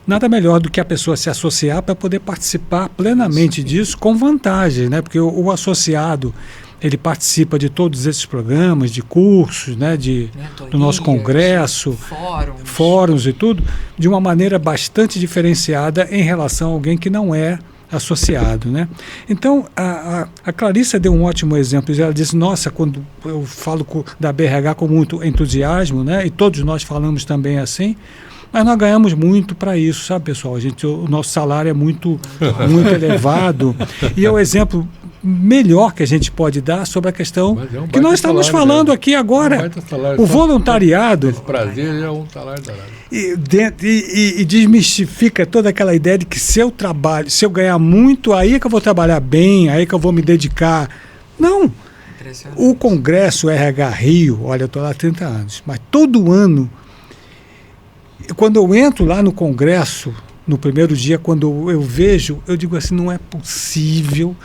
Nada melhor do que a pessoa se associar para poder participar plenamente disso com vantagem, né? Porque o associado, ele participa de todos esses programas, de cursos, né? Do nosso congresso, fóruns e tudo, de uma maneira bastante diferenciada em relação a alguém que não é associado, né? Então, a Clarissa deu um ótimo exemplo. Ela disse, nossa, quando eu falo da BRH com muito entusiasmo, né? E todos nós falamos também assim, mas nós ganhamos muito para isso, sabe, pessoal? O nosso salário é muito elevado, e é o exemplo melhor que a gente pode dar sobre a questão que nós estamos falando aqui agora. O voluntariado. Esse prazer é um salário danado. E desmistifica toda aquela ideia de que se eu ganhar muito, aí é que eu vou trabalhar bem, aí é que eu vou me dedicar. Não. O Congresso RH Rio, olha, eu estou lá há 30 anos, mas todo ano, quando eu entro lá no Congresso, no primeiro dia, quando eu vejo, eu digo assim, não é possível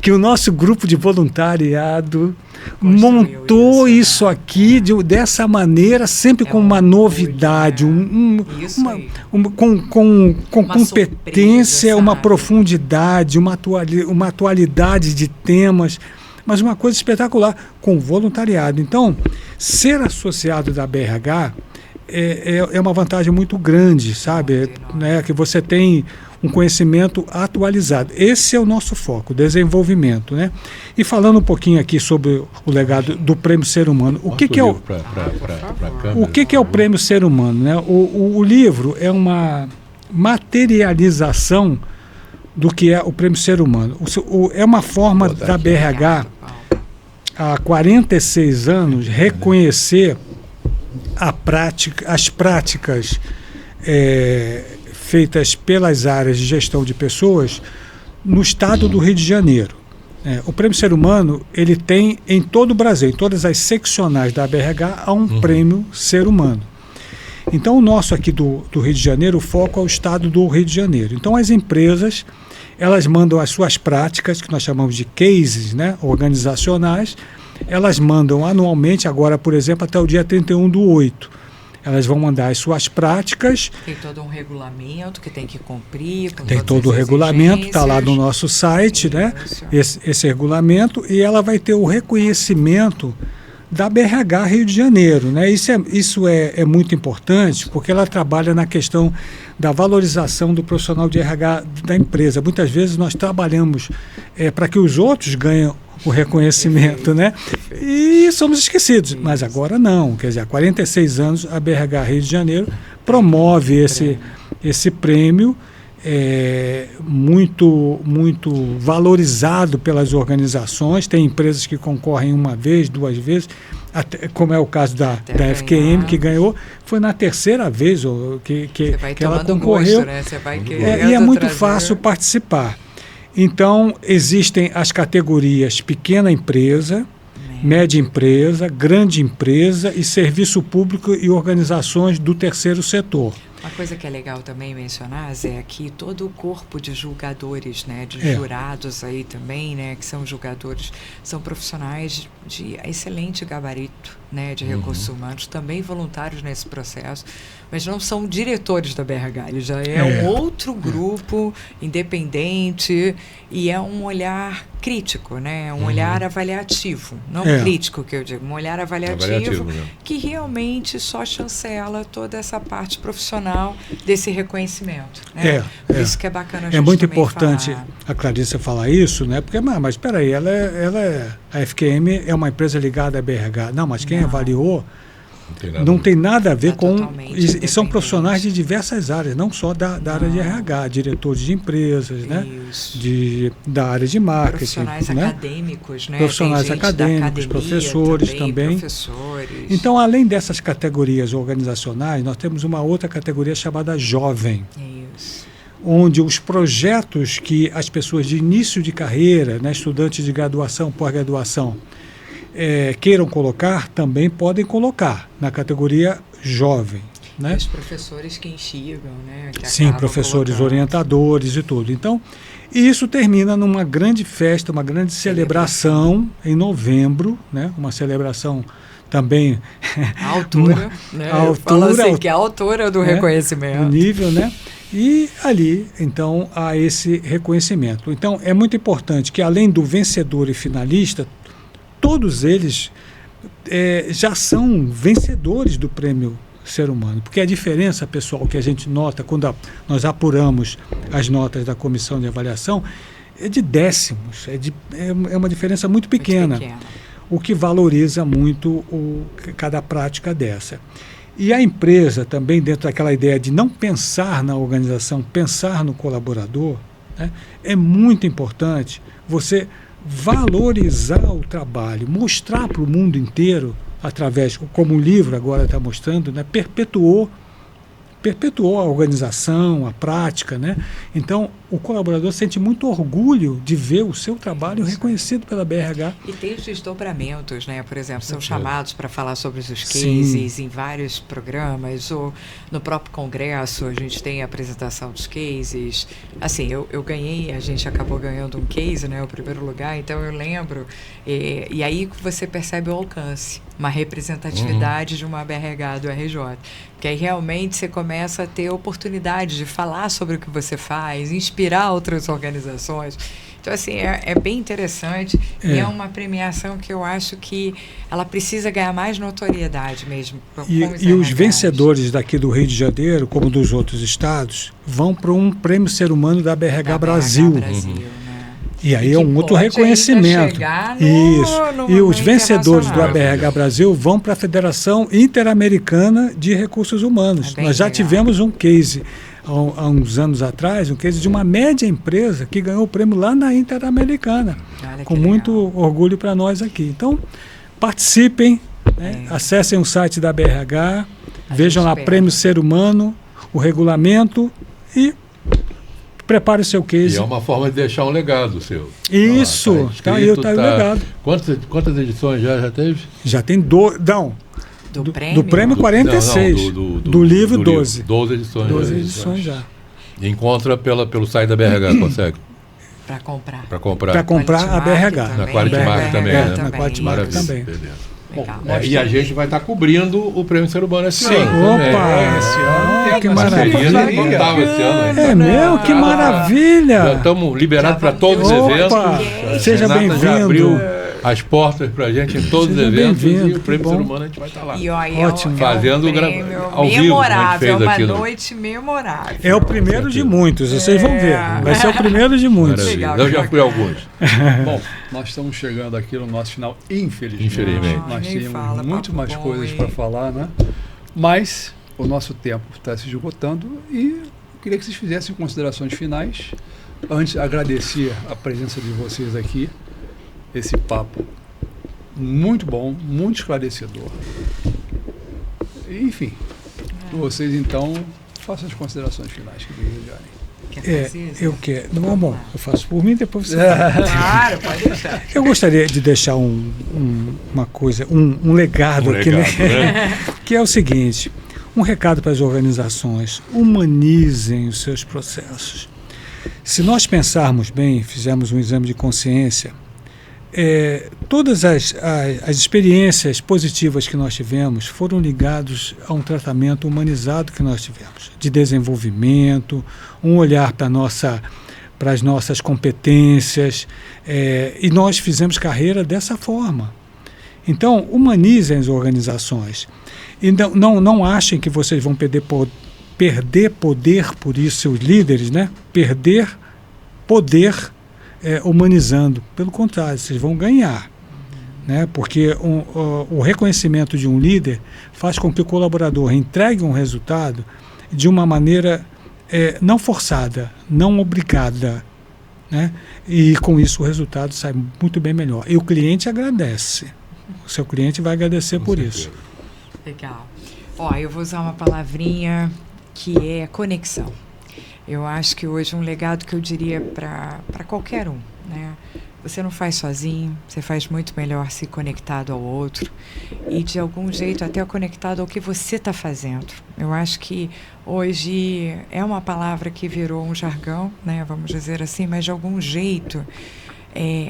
que o nosso grupo de voluntariado montou isso aqui dessa maneira, sempre com uma novidade, com competência, uma profundidade, uma atualidade de temas, mas uma coisa espetacular, com voluntariado. Então, ser associado da BRH é uma vantagem muito grande, sabe? Né? Que você tem um conhecimento atualizado. Esse é o nosso foco, desenvolvimento, né? E falando um pouquinho aqui sobre o legado do Prêmio Ser Humano, o que é o Prêmio Ser Humano, né? O livro é uma materialização do que é o Prêmio Ser Humano. É uma forma da BRH há 46 anos, reconhecer as práticas feitas pelas áreas de gestão de pessoas no estado do Rio de Janeiro. O Prêmio Ser Humano, ele tem em todo o Brasil, em todas as seccionais da ABRH, há um Prêmio Ser Humano. Então, o nosso aqui do Rio de Janeiro, o foco é o estado do Rio de Janeiro. Então, as empresas, elas mandam as suas práticas, que nós chamamos de cases, né, organizacionais, elas mandam anualmente, agora, por exemplo, até o dia 31/8. Elas vão mandar as suas práticas. Tem todo um regulamento que tem que cumprir. Tem todo o regulamento, está lá no nosso site, né? Esse regulamento, e ela vai ter o reconhecimento da BRH Rio de Janeiro, né? Isso é muito importante, porque ela trabalha na questão da valorização do profissional de RH da empresa. Muitas vezes nós trabalhamos para que os outros ganhem o reconhecimento, né? E somos esquecidos, mas agora não. Quer dizer, há 46 anos a BRH Rio de Janeiro promove esse prêmio muito valorizado pelas organizações. Tem empresas que concorrem uma vez, 2 vezes, como é o caso da FQM, que ganhou. Foi na 3ª vez que ela concorreu. Gosto, né? Você vai e é muito fácil participar. Então, existem as categorias pequena empresa, média empresa, grande empresa e serviço público e organizações do terceiro setor. Uma coisa que é legal também mencionar, Zé, é que todo o corpo de julgadores, né, de jurados aí também, né, que são julgadores, são profissionais de excelente gabarito, né, de recursos humanos, também voluntários nesse processo, mas não são diretores da BRH, ele já é um outro grupo independente e é um olhar crítico, né, um olhar avaliativo, não crítico que eu digo, um olhar avaliativo que realmente só chancela toda essa parte profissional desse reconhecimento. Né? Isso que é bacana a gente muito importante falar. A Clarissa falar isso, né? Porque, mas espera aí, a FQM é uma empresa ligada à BRH. Não, mas quem avaliou não tem nada a ver com... E são profissionais de diversas áreas, não só da área de RH, diretores de empresas, né? Da área de marketing. Profissionais acadêmicos, né? Profissionais acadêmicos, professores também. Então, além dessas categorias organizacionais, nós temos uma outra categoria chamada jovem. Onde os projetos que as pessoas de início de carreira, né, estudantes de graduação, pós-graduação, queiram colocar, também podem colocar na categoria jovem. Né? E os professores que instigam, né? Sim, professores orientadores e tudo. Então, isso termina numa grande festa, uma grande celebração em novembro, né? Uma celebração também... A altura, né? Eu falo assim, que é a altura do reconhecimento. O nível, né? E ali, então, há esse reconhecimento. Então, é muito importante que, além do vencedor e finalista, todos eles já são vencedores do Prêmio Ser Humano. Porque a diferença, pessoal, que a gente nota quando nós apuramos as notas da comissão de avaliação é de décimos, é uma diferença muito pequena, o que valoriza muito cada prática dessa. E a empresa também, dentro daquela ideia de não pensar na organização, pensar no colaborador, né, é muito importante você valorizar o trabalho, mostrar para o mundo inteiro, através, como o livro agora está mostrando, né, perpetuou a organização, a prática, né? Então, o colaborador sente muito orgulho de ver o seu trabalho reconhecido pela BRH. E tem os desdobramentos, né? Por exemplo, são chamados para falar sobre os cases em vários programas, ou no próprio congresso a gente tem a apresentação dos cases. Assim, eu ganhei, a gente acabou ganhando um case, né? O primeiro lugar, então eu lembro, e aí você percebe o alcance, uma representatividade de uma BRH do RJ. Que aí realmente você começa a ter oportunidade de falar sobre o que você faz, inspirar outras organizações. Então, assim, é bem interessante e é uma premiação que eu acho que ela precisa ganhar mais notoriedade mesmo. E os vencedores daqui do Rio de Janeiro, como dos outros estados, vão para um Prêmio Ser Humano da BRH Brasil. E aí é um outro reconhecimento. E os vencedores do ABRH Brasil vão para a Federação Interamericana de Recursos Humanos. Nós já tivemos um case há uns anos atrás, um case de uma média empresa que ganhou o prêmio lá na Interamericana, com muito orgulho para nós aqui. Então, participem, né? Acessem o site da BRH, vejam lá Prêmio Ser Humano, o regulamento e prepare o seu case. E é uma forma de deixar um legado seu. Isso, tá aí o legado. Quantas edições já teve? Já tem do prêmio? Do prêmio 46, do livro 12. 12 edições. 12 edições já. Encontra pelo site da BRH, consegue? Para comprar. Para comprar a BRH. Na Qualitymark também, né? Na Qualitymark também. Bom, e a gente vai estar cobrindo o Prêmio Ser Humano esse ano. Opa! Esse ano que maravilha! É meu, que maravilha! Já estamos liberados para todos os eventos. Seja bem-vindo. Já abriu as portas para a gente em todos os eventos e o Prêmio Ser Humano a gente vai estar lá. E ótimo. Fazendo ao vivo, memorável, uma noite memorável. É o primeiro de muitos, vocês vão ver. Vai ser o primeiro de muitos. Eu já fui alguns. Bom, nós estamos chegando aqui no nosso final, infelizmente. Nem Nós tínhamos fala, muito papo mais bom, coisas hein? para falar, né? Mas o nosso tempo está se esgotando e eu queria que vocês fizessem considerações finais. Antes, agradecer a presença de vocês aqui, esse papo muito bom, muito esclarecedor. Enfim, vocês então façam as considerações finais que desejarem. Eu quero. Bom, eu faço por mim, depois você Claro, pode deixar. Eu gostaria de deixar uma coisa, um legado aqui, né? Que é o seguinte: um recado para as organizações: humanizem os seus processos. Se nós pensarmos bem, fizermos um exame de consciência, todas as experiências positivas que nós tivemos foram ligadas a um tratamento humanizado que nós tivemos, de desenvolvimento, um olhar para as nossas competências, e nós fizemos carreira dessa forma. Então, humanizem as organizações. E não achem que vocês vão perder poder por isso, seus líderes, né? Perder poder humanizando. Pelo contrário, vocês vão ganhar. Né? Porque o reconhecimento de um líder faz com que o colaborador entregue um resultado de uma maneira não forçada, não obrigada. Né? E com isso o resultado sai muito bem melhor. E o cliente agradece. O seu cliente vai agradecer por isso. Legal. Eu vou usar uma palavrinha que é conexão. Eu acho que hoje um legado que eu diria para qualquer um, né? Você não faz sozinho, você faz muito melhor se conectado ao outro e de algum jeito até conectado ao que você está fazendo. Eu acho que hoje é uma palavra que virou um jargão, né? Vamos dizer assim, mas de algum jeito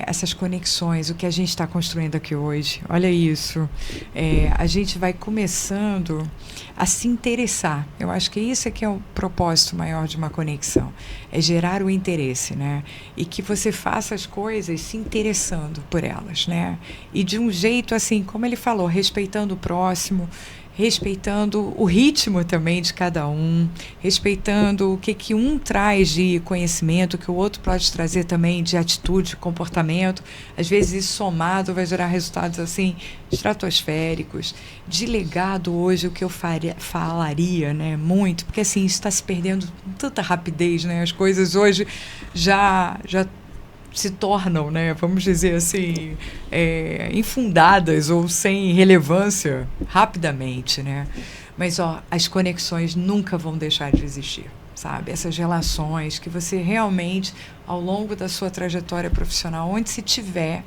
essas conexões, o que a gente está construindo aqui hoje, olha isso, a gente vai começando a se interessar. Eu acho que isso é que é o propósito maior de uma conexão, é gerar o interesse, né? E que você faça as coisas se interessando por elas, né? E de um jeito assim, como ele falou, respeitando o próximo, respeitando o ritmo também de cada um, respeitando o que um traz de conhecimento, o que o outro pode trazer também de atitude, comportamento. Às vezes isso somado vai gerar resultados assim estratosféricos. De legado hoje, o que eu falaria, né, muito, porque assim, isso está se perdendo com tanta rapidez, né? As coisas hoje já se tornam, né, vamos dizer assim, infundadas ou sem relevância rapidamente, né? Mas as conexões nunca vão deixar de existir, sabe? Essas relações que você realmente, ao longo da sua trajetória profissional, onde se tiver,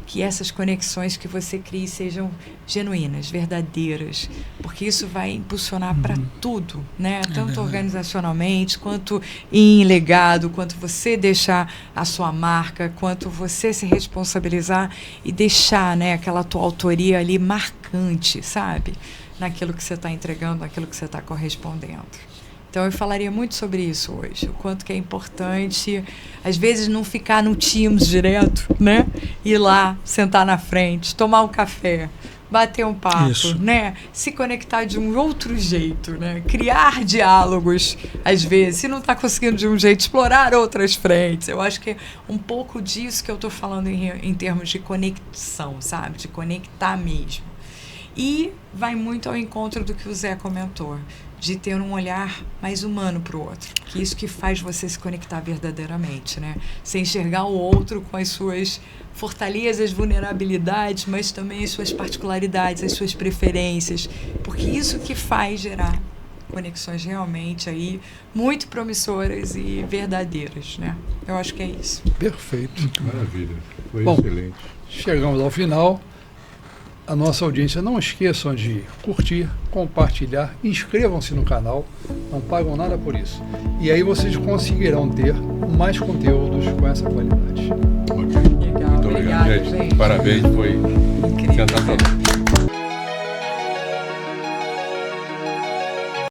que essas conexões que você crie sejam genuínas, verdadeiras, porque isso vai impulsionar para tudo, né? Tanto organizacionalmente, quanto em legado, quanto você deixar a sua marca, quanto você se responsabilizar e deixar, né, aquela tua autoria ali marcante, sabe? Naquilo que você está entregando, naquilo que você está correspondendo. Então, eu falaria muito sobre isso hoje, o quanto que é importante, às vezes, não ficar no Teams direto, né? Ir lá, sentar na frente, tomar um café, bater um papo, isso, né? Se conectar de um outro jeito, né? Criar diálogos, às vezes, se não está conseguindo de um jeito, explorar outras frentes. Eu acho que é um pouco disso que eu estou falando em termos de conexão, sabe? De conectar mesmo. E vai muito ao encontro do que o Zé comentou, de ter um olhar mais humano para o outro. Que isso que faz você se conectar verdadeiramente, né? Você enxergar o outro com as suas fortalezas, vulnerabilidades, mas também as suas particularidades, as suas preferências, porque isso que faz gerar conexões realmente aí muito promissoras e verdadeiras, né? Eu acho que é isso. Perfeito. Maravilha. Foi Bom, excelente. chegamos ao final. A nossa audiência, não esqueçam de curtir, compartilhar, inscrevam-se no canal, não pagam nada por isso. E aí vocês conseguirão ter mais conteúdos com essa qualidade. Ok. Legal, Muito obrigado, gente. Parabéns, foi Incrível. sensacional.